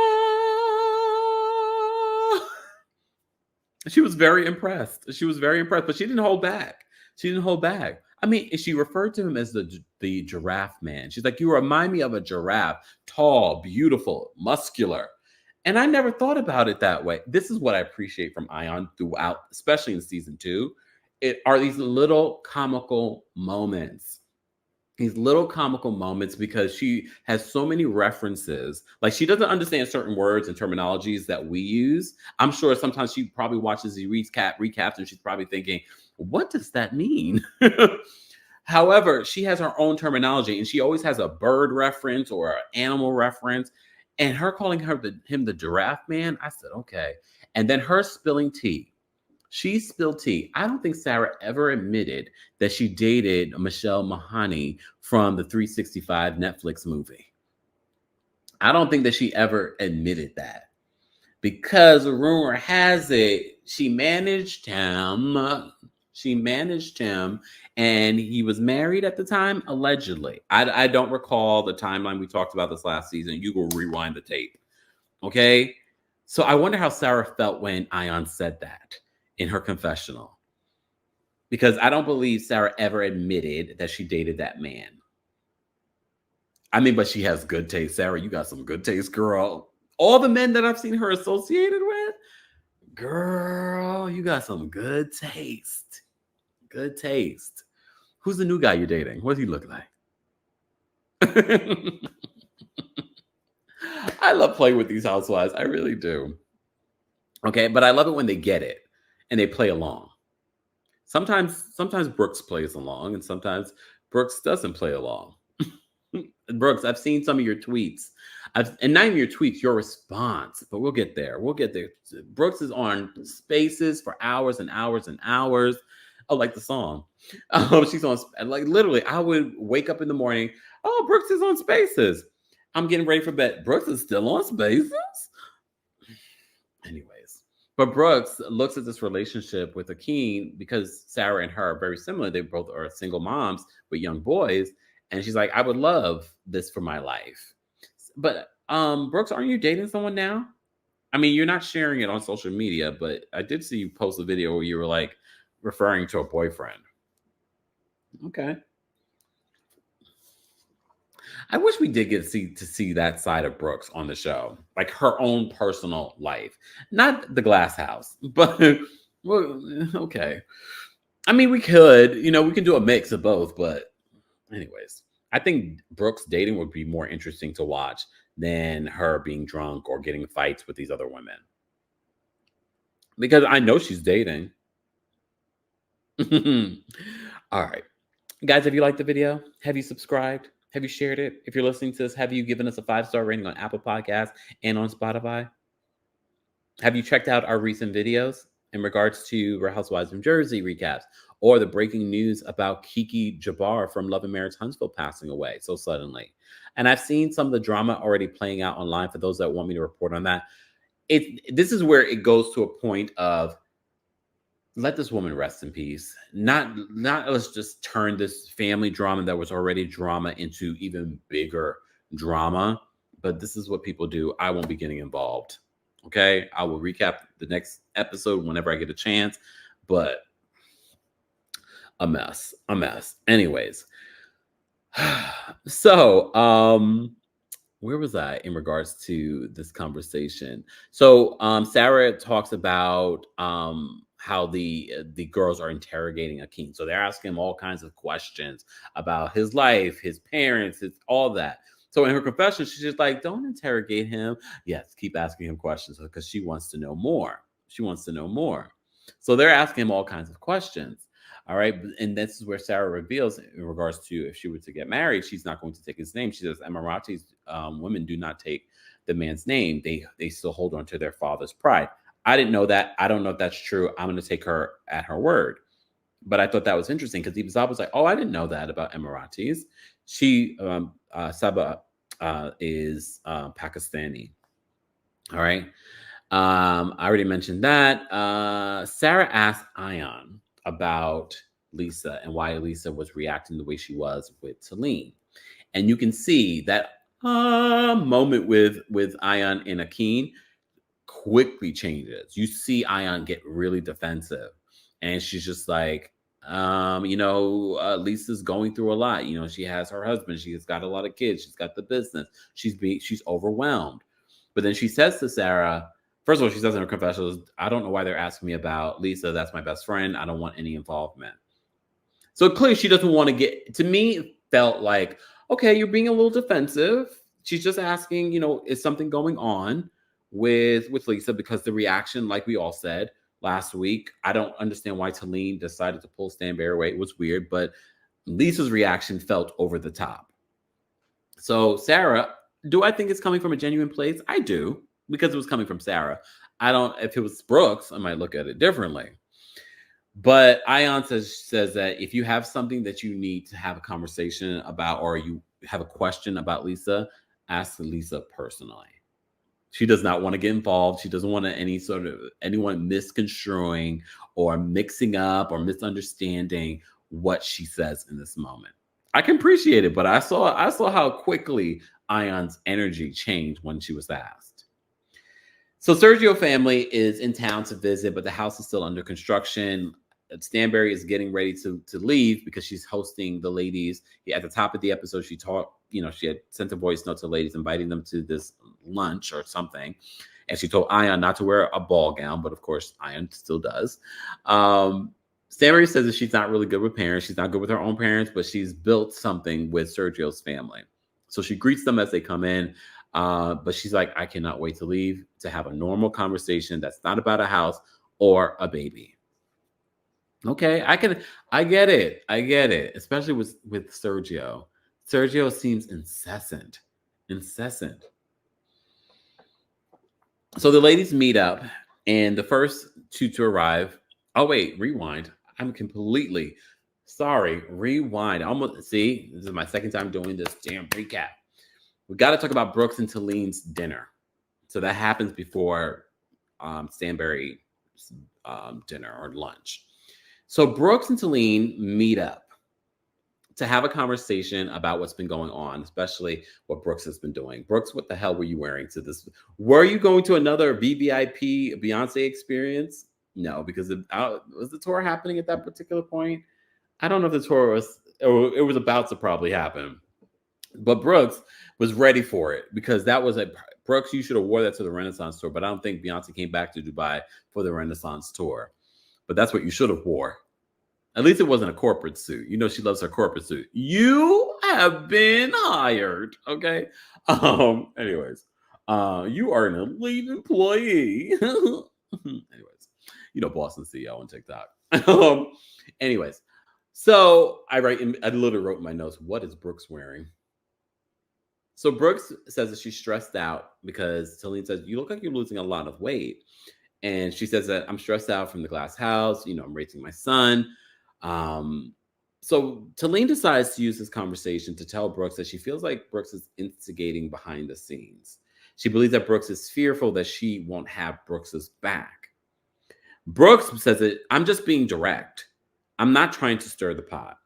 She was very impressed. But she didn't hold back. I mean, she referred to him as the giraffe man. She's like, you remind me of a giraffe, tall, beautiful, muscular. And I never thought about it that way. This is what I appreciate from Ion throughout, especially in season 2. It are these little comical moments. These little comical moments because she has so many references. Like she doesn't understand certain words and terminologies that we use. I'm sure sometimes she probably watches the recaps and she's probably thinking, what does that mean? However, she has her own terminology and she always has a bird reference or an animal reference. And her calling him the giraffe man, I said, okay. And then her spilling tea. She spilled tea. I don't think Sara ever admitted that she dated Michelle Mahoney from the 365 Netflix movie. I don't think that she ever admitted that because rumor has it she managed him. And he was married at the time, allegedly. I don't recall the timeline. We talked about this last season. You will rewind the tape. Okay? So I wonder how Sara felt when Ion said that in her confessional. Because I don't believe Sara ever admitted that she dated that man. I mean, but she has good taste. Sara, you got some good taste, girl. All the men that I've seen her associated with, girl, you got some good taste. Good taste. Who's the new guy you're dating? What does he look like? I love playing with these housewives. I really do. Okay, but I love it when they get it and they play along. Sometimes Brooks plays along and sometimes Brooks doesn't play along. Brooks, I've seen some of your tweets. And not even your tweets, your response, but we'll get there. Brooks is on Spaces for hours and hours and hours. Oh, like the song. She's on, like literally, I would wake up in the morning. Oh, Brooks is on Spaces. I'm getting ready for bed. Brooks is still on Spaces? Anyways, but Brooks looks at this relationship with Akeem because Sara and her are very similar. They both are single moms with young boys. And she's like, I would love this for my life. But Brooks, aren't you dating someone now? I mean, you're not sharing it on social media, but I did see you post a video where you were like referring to a boyfriend. Okay. I wish we did get to see that side of Brooks on the show, like her own personal life, not the glass house, but well, okay. I mean, we could, we can do a mix of both, but anyways, I think Brooks dating would be more interesting to watch than her being drunk or getting fights with these other women. Because I know she's dating. All right. Guys, if you liked the video, have you subscribed? Have you shared it? If you're listening to this, have you given us a 5-star rating on Apple Podcasts and on Spotify? Have you checked out our recent videos in regards to Real Housewives of Jersey recaps or the breaking news about Kiki Jabbar from Love and Marriage Huntsville passing away so suddenly? And I've seen some of the drama already playing out online for those that want me to report on that. This is where it goes to a point of let this woman rest in peace. Not let's just turn this family drama that was already drama into even bigger drama. But this is what people do. I won't be getting involved. Okay, I will recap the next episode whenever I get a chance. But a mess. Anyways, so where was I in regards to this conversation? So Sara talks about how the girls are interrogating Akeem. So they're asking him all kinds of questions about his life, his parents, all that. So in her confession, she's just like, don't interrogate him. Yes, keep asking him questions because she wants to know more. So they're asking him all kinds of questions. All right. And this is where Sara reveals in regards to if she were to get married, she's not going to take his name. She says Emirati's women do not take the man's name. They still hold on to their father's pride. I didn't know that. I don't know if that's true. I'm going to take her at her word. But I thought that was interesting because Ibzab was like, oh, I didn't know that about Emiratis. She, Saba, is Pakistani. All right. I already mentioned that. Sara asked Ion about Lisa and why Lisa was reacting the way she was with Taleen. And you can see that moment with Ion and Akeem quickly changes. You see Ion get really defensive. And she's just like, Lisa's going through a lot. She has her husband. She's got a lot of kids. She's got the business. She's overwhelmed. But then she says to Sara, first of all, she says in her confessionals, I don't know why they're asking me about Lisa. That's my best friend. I don't want any involvement. So clearly she doesn't want to get, to me, it felt like, okay, you're being a little defensive. She's just asking, is something going on with Lisa? Because the reaction, like we all said last week, I don't understand why Taleen decided to pull Stanbury away. It was weird, but Lisa's reaction felt over the top. So Sara, do I think it's coming from a genuine place? I do, because it was coming from Sara. If it was Brooks, I might look at it differently. But Ion says that if you have something that you need to have a conversation about, or you have a question about Lisa, ask Lisa personally. She does not want to get involved. She doesn't want anyone misconstruing or mixing up or misunderstanding what she says in this moment. I can appreciate it, but I saw how quickly Ion's energy changed when she was asked. So Sergio family is in town to visit, but the house is still under construction. Stanbury is getting ready to leave because she's hosting the ladies. At the top of the episode, she had sent a voice note to ladies inviting them to this lunch or something. And she told Ion not to wear a ball gown, but of course, Ion still does. Stanbury says that she's not really good with parents. She's not good with her own parents, but she's built something with Sergio's family. So she greets them as they come in. But she's like, I cannot wait to leave to have a normal conversation that's not about a house or a baby. Okay, I get it, especially with Sergio. Sergio seems incessant. So the ladies meet up, and the first two to arrive. Oh wait, rewind. I'm completely sorry. Rewind. This is my second time doing this damn recap. We got to talk about Brooks and Taleen's dinner. So that happens before Stanbury's dinner or lunch. So Brooks and Taleen meet up to have a conversation about what's been going on, especially what Brooks has been doing. Brooks, what the hell were you wearing to this? Were you going to another VVIP Beyonce experience? No, because was the tour happening at that particular point? I don't know if the tour it was about to probably happen. But Brooks was ready for it because that was Brooks, you should have wore that to the Renaissance tour, but I don't think Beyonce came back to Dubai for the Renaissance tour. But that's what you should have wore. At least it wasn't a corporate suit. She loves her corporate suit. You have been hired. Okay. Anyways, you are an elite employee. Anyways, Boston CEO on TikTok. Anyways, so I literally wrote in my notes, what is Brooks wearing? So Brooks says that she's stressed out because Taleen says, you look like you're losing a lot of weight. And she says that I'm stressed out from the glass house. I'm raising my son. So Taleen decides to use this conversation to tell Brooks that she feels like Brooks is instigating behind the scenes. She believes that Brooks is fearful that she won't have Brooks's back. Brooks says that I'm just being direct. I'm not trying to stir the pot.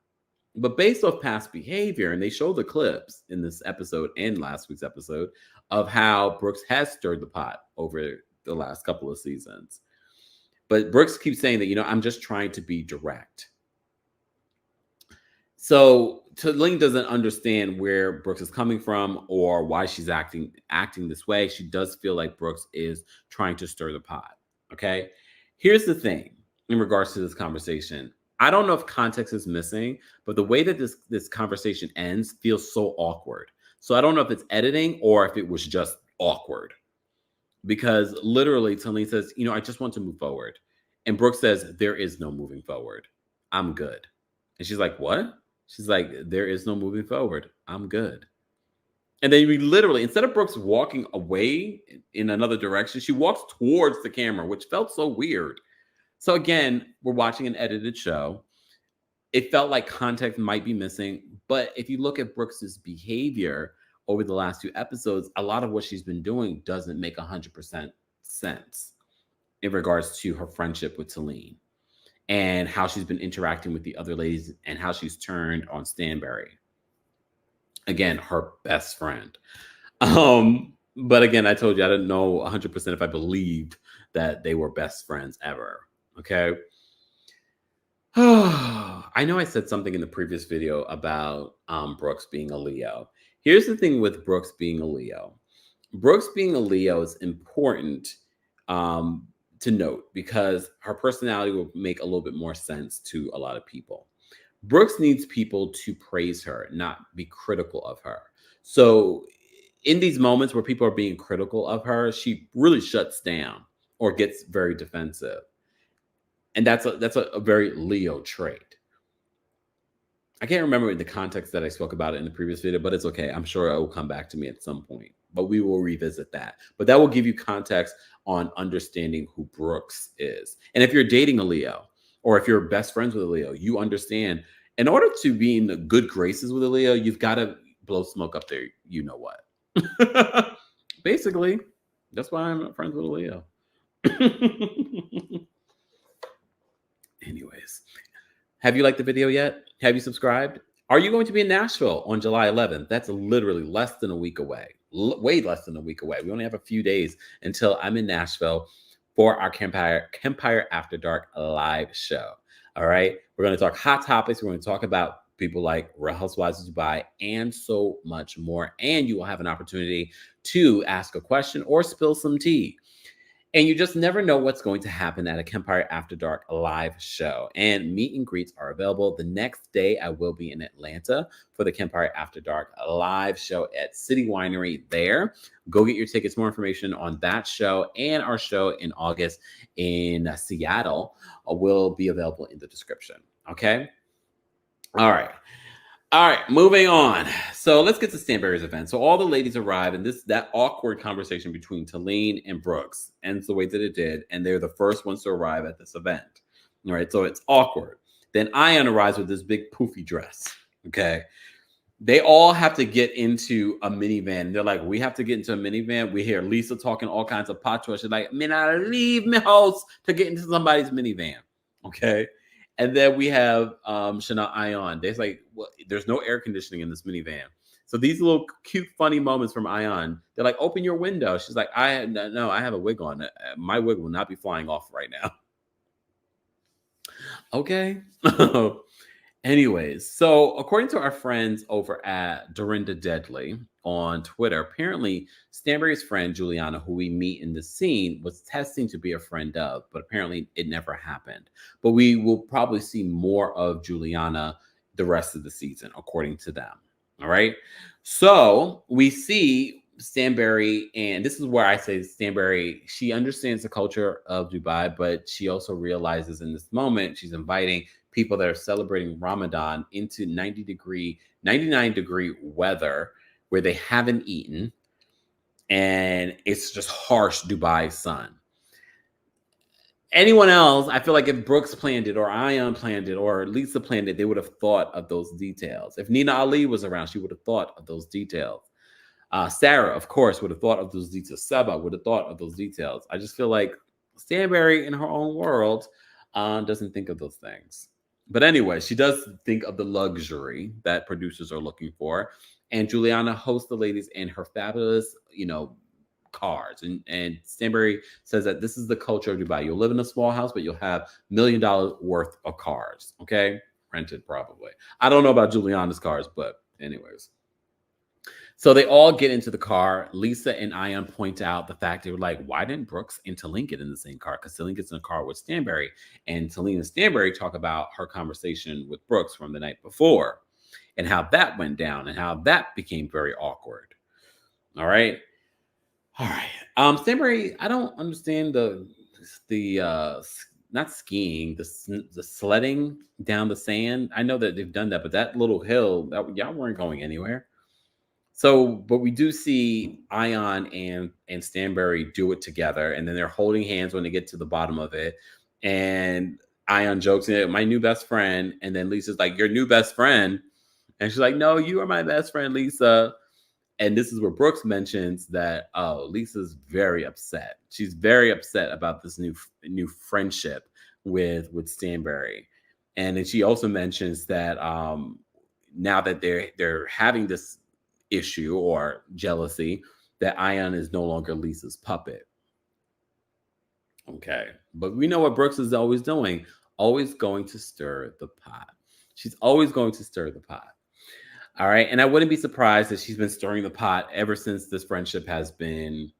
But based off past behavior, and they show the clips in this episode and last week's episode of how Brooks has stirred the pot over the last couple of seasons. But Brooks keeps saying that, I'm just trying to be direct. So Taleen doesn't understand where Brooks is coming from or why she's acting this way. She does feel like Brooks is trying to stir the pot. Okay. Here's the thing in regards to this conversation. I don't know if context is missing, but the way that this conversation ends feels so awkward. So I don't know if it's editing or if it was just awkward. Because literally Taleen says, I just want to move forward. And Brooke says, there is no moving forward. I'm good. And she's like, what? She's like, there is no moving forward. I'm good. And then we literally, instead of Brooks walking away in another direction, she walks towards the camera, which felt so weird. So again, we're watching an edited show. It felt like context might be missing. But if you look at Brooks's behavior over the last few episodes, a lot of what she's been doing doesn't make 100% sense in regards to her friendship with Taleen and how she's been interacting with the other ladies and how she's turned on Stanbury. Again, her best friend. But again, I told you I didn't know 100% if I believed, that they were best friends ever. Okay. I know I said something in the previous video about Brooks being a Leo. Here's the thing with Brooks being a Leo. Brooks being a Leo is important um, to note because her personality will make a little bit more sense to a lot of people. Brooks needs people to praise her, not be critical of her. So, in these moments where people are being critical of her, she really shuts down or gets very defensive, and that's a very Leo trait. I can't remember the context that I spoke about it in the previous video, but it's okay. I'm sure it will come back to me at some point, but we will revisit that. But that will give you context on understanding who Brooks is. And if you're dating a Leo, or if you're best friends with a Leo, you understand in order to be in the good graces with a Leo, you've got to blow smoke up there. You know what? Basically, that's why I'm friends with a Leo. Anyways, have you liked the video yet? Have you subscribed? Are you going to be in Nashville on July 11th? That's literally less than a week away. Way less than a week away. We only have a few days until I'm in Nashville for our Kempire After Dark live show. All right. We're going to talk hot topics. We're going to talk about people like Real Housewives of Dubai and so much more. And you will have an opportunity to ask a question or spill some tea. And you just never know what's going to happen at a Kempire After Dark live show. And meet and greets are available. The next day, I will be in Atlanta for the Kempire After Dark live show at City Winery there. Go get your tickets. More information on that show and our show in August in Seattle will be available in the description. Okay? All right. All right, moving on. So let's get to Stanbury's event. So all the ladies arrive, and that awkward conversation between Taleen and Brooks ends the way that it did, and they're the first ones to arrive at this event. All right, so it's awkward. Then Ion arrives with this big poofy dress. Okay, they all have to get into a minivan. They're like, we have to get into a minivan. We hear Lisa talking all kinds of patois. She's like, "Man, I leave my house to get into somebody's minivan." Okay. And then we have Shana Ion. There's like, well, there's no air conditioning in this minivan. So these little cute, funny moments from Ion, they're like, open your window. She's like, I have a wig on. My wig will not be flying off right now. Okay. Anyways, so according to our friends over at Dorinda Deadly on Twitter, apparently Stanbury's friend Juliana, who we meet in the scene, was testing to be a friend of, but apparently it never happened. But we will probably see more of Juliana the rest of the season, according to them. All right. So we see Stanbury, and this is where I say Stanbury, she understands the culture of Dubai, but she also realizes in this moment she's inviting people that are celebrating Ramadan into 99 degree weather where they haven't eaten, and it's just harsh Dubai sun. Anyone else, I feel like if Brooks planned it or Ion planned it or Lisa planned it, they would have thought of those details. If Nina Ali was around, she would have thought of those details. Sara, of course, would have thought of those details. Seba would have thought of those details. I just feel like Stanbury in her own world doesn't think of those things. But anyway, she does think of the luxury that producers are looking for. And Juliana hosts the ladies in her fabulous, cars. And Stanbury says that this is the culture of Dubai. You'll live in a small house, but you'll have $1 million worth of cars. Okay? Rented probably. I don't know about Juliana's cars, but anyways. So they all get into the car. Lisa and Ion point out the fact they were like, why didn't Brooks and Taleen get in the same car? Because Taleen gets in a car with Stanbury, and Taleen and Stanbury talk about her conversation with Brooks from the night before and how that went down and how that became very awkward. All right. Stanbury, I don't understand the not skiing, the sledding down the sand. I know that they've done that, but that little hill, that y'all weren't going anywhere. So, but we do see Ion and Stanbury do it together, and then they're holding hands when they get to the bottom of it. And Ion jokes, my new best friend. And then Lisa's like, your new best friend. And she's like, no, you are my best friend, Lisa. And this is where Brooks mentions that, Lisa's very upset. She's very upset about this new friendship with Stanbury. And then she also mentions that now that they're having this issue or jealousy, that Ion is no longer Lisa's puppet. Okay. But we know what Brooks is always doing, always going to stir the pot. She's always going to stir the pot. All right. And I wouldn't be surprised that she's been stirring the pot ever since this friendship has been,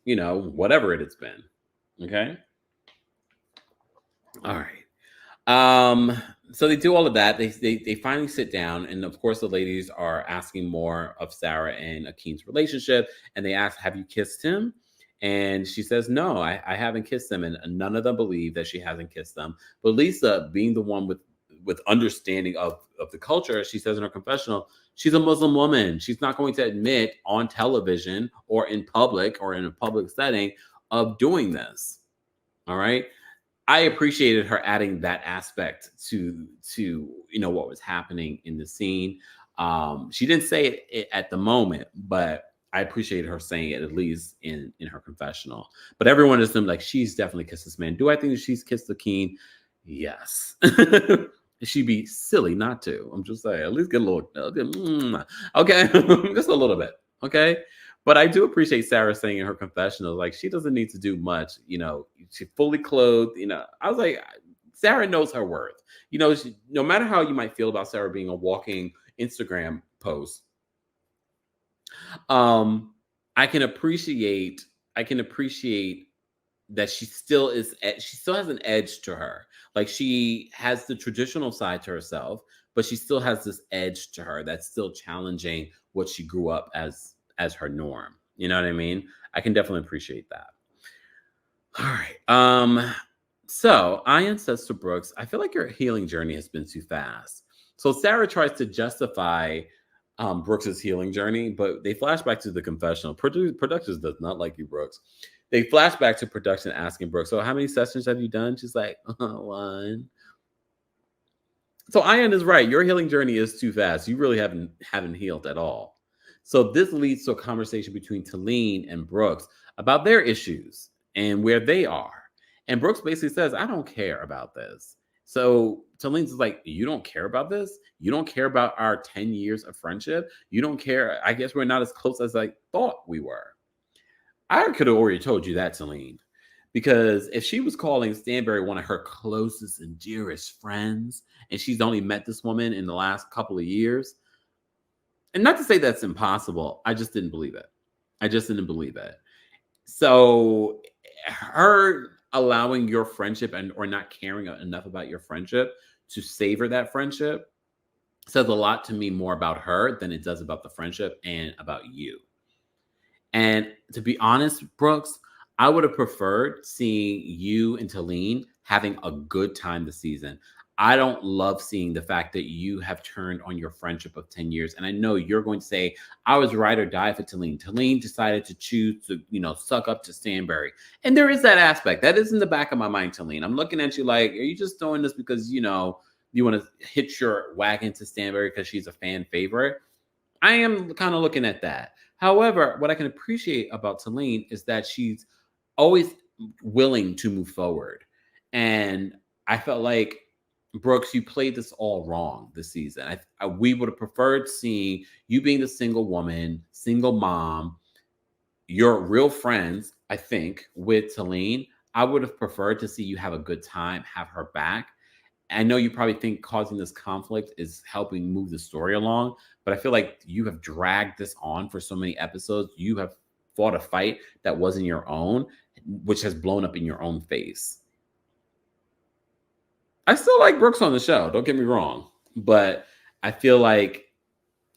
whatever it has been. Okay. All right. So they do all of that. They finally sit down, and of course the ladies are asking more of Sara and Akeen's relationship, and they ask, "Have you kissed him?" And she says, "No, I haven't kissed him," and none of them believe that she hasn't kissed them. But Lisa, being the one with understanding of the culture, she says in her confessional, she's a Muslim woman. She's not going to admit on television or in public or in a public setting of doing this. All right. I appreciated her adding that aspect to what was happening in the scene. She didn't say it at the moment, but I appreciated her saying it at least in her confessional. But everyone assumed like she's definitely kissed this man. Do I think that she's kissed Akeen? Yes. She'd be silly not to. I'm just saying, at least get a little, okay, just a little bit, okay. But I do appreciate Sara saying in her confessional, like, she doesn't need to do much. She's fully clothed. I was like, Sara knows her worth. No matter how you might feel about Sara being a walking Instagram post, I can appreciate that she still has an edge to her. Like, she has the traditional side to herself, but she still has this edge to her that's still challenging what she grew up as her norm. You know what I mean? I can definitely appreciate that. All right. So Ian says to Brooks, I feel like your healing journey has been too fast. So Sara tries to justify Brooks's healing journey, but they flash back to the confessional. Productions does not like you, Brooks. They flash back to production asking Brooks, so how many sessions have you done? She's like, 1. So Ian is right. Your healing journey is too fast. You really haven't healed at all. So this leads to a conversation between Taleen and Brooks about their issues and where they are. And Brooks basically says, I don't care about this. So Taleen's like, you don't care about this? You don't care about our 10 years of friendship? You don't care? I guess we're not as close as I thought we were. I could have already told you that, Taleen. Because if she was calling Stanbury one of her closest and dearest friends, and she's only met this woman in the last couple of years, and not to say that's impossible, I just didn't believe it. So her allowing your friendship or not caring enough about your friendship to savor that friendship says a lot to me more about her than it does about the friendship and about you. And to be honest, Brooks, I would have preferred seeing you and Taleen having a good time this season. I don't love seeing the fact that you have turned on your friendship of 10 years. And I know you're going to say, I was ride or die for Taleen. Taleen decided to choose to, suck up to Stanbury. And there is that aspect. That is in the back of my mind, Taleen. I'm looking at you like, are you just doing this because, you want to hitch your wagon to Stanbury because she's a fan favorite? I am kind of looking at that. However, what I can appreciate about Taleen is that she's always willing to move forward. And I felt like, Brooks, you played this all wrong this season. We would have preferred seeing you being the single woman, single mom, your real friends, I think, with Taleen. I would have preferred to see you have a good time, have her back. I know you probably think causing this conflict is helping move the story along, but I feel like you have dragged this on for so many episodes. You have fought a fight that wasn't your own, which has blown up in your own face. I still like Brooks on the show, don't get me wrong, but I feel like,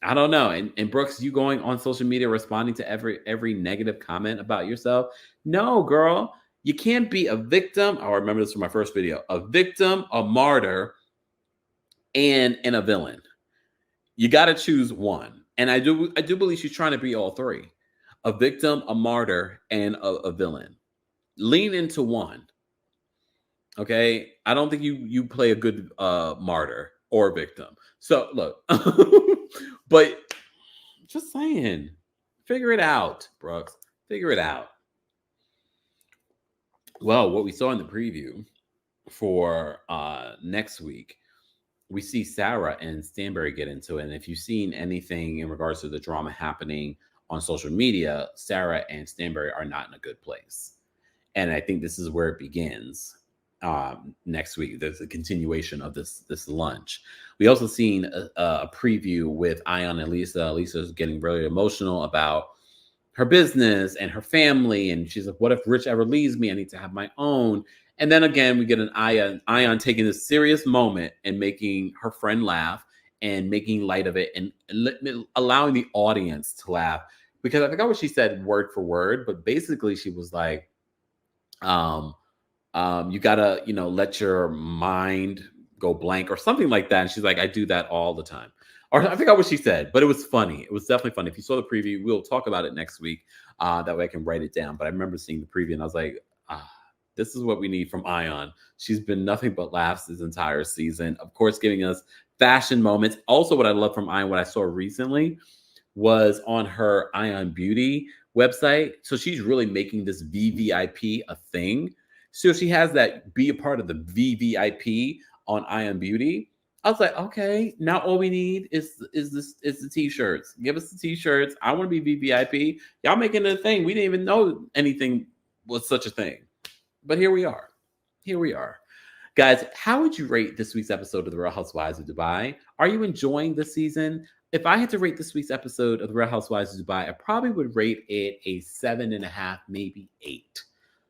I don't know. And Brooks, you going on social media responding to every negative comment about yourself. No, girl, you can't be a victim. I remember this from my first video, a victim, a martyr, and a villain. You got to choose one. And I do believe she's trying to be all three, a victim, a martyr, and a villain. Lean into one. Okay, I don't think you play a good martyr or victim. So look, but just saying, figure it out, Brooks. Figure it out. Well, what we saw in the preview for next week, we see Sara and Stanbury get into it. And if you've seen anything in regards to the drama happening on social media, Sara and Stanbury are not in a good place. And I think this is where it begins. next week. There's a continuation of this lunch. We also seen a preview with Ion and Lisa. Lisa's getting really emotional about her business and her family, and she's like, "What if Rich ever leaves me? I need to have my own." And then again, we get an Ion taking this serious moment and making her friend laugh and making light of it and allowing the audience to laugh, because I forgot what she said word for word, but basically she was like, you gotta, let your mind go blank or something like that. And she's like, I do that all the time. Or I forgot what she said, but it was funny. It was definitely funny. If you saw the preview, we'll talk about it next week. That way I can write it down. But I remember seeing the preview and I was like, this is what we need from Ion. She's been nothing but laughs this entire season. Of course, giving us fashion moments. Also, what I love from Ion, what I saw recently was on her Ion Beauty website. So she's really making this VVIP a thing. So she has that be a part of the VVIP on Ion Beauty. I was like, okay, now all we need is the t-shirts. Give us the t-shirts. I want to be VVIP. Y'all making it a thing. We didn't even know anything was such a thing. But here we are. Here we are. Guys, how would you rate this week's episode of The Real Housewives of Dubai? Are you enjoying this season? If I had to rate this week's episode of The Real Housewives of Dubai, I probably would rate it a 7.5, maybe 8.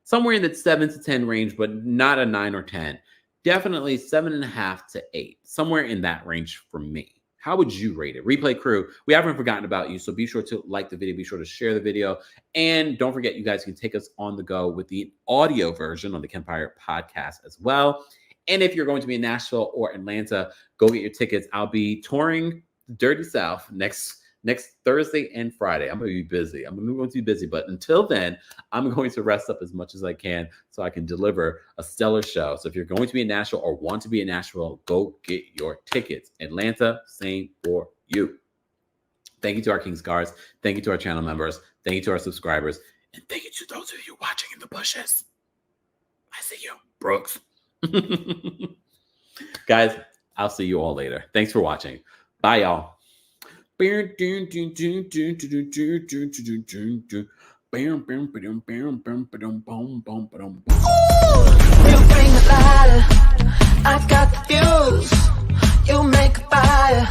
Somewhere in that 7 to 10 range, but not a 9 or 10. Definitely 7.5 to 8. Somewhere in that range for me. How would you rate it? Replay crew, we haven't forgotten about you, so be sure to like the video, be sure to share the video, and don't forget, you guys can take us on the go with the audio version on the Kempire podcast as well. And if you're going to be in Nashville or Atlanta, go get your tickets. I'll be touring the Dirty South next Thursday and Friday. I'm going to be busy. I'm going to be busy, but until then, I'm going to rest up as much as I can so I can deliver a stellar show. So if you're going to be in Nashville or want to be in Nashville, go get your tickets. Atlanta, same for you. Thank you to our King's Guards. Thank you to our channel members. Thank you to our subscribers. And thank you to those of you watching in the bushes. I see you, Brooks. Guys, I'll see you all later. Thanks for watching. Bye, y'all. You bring the lighter, I got the fuse. You make a fire.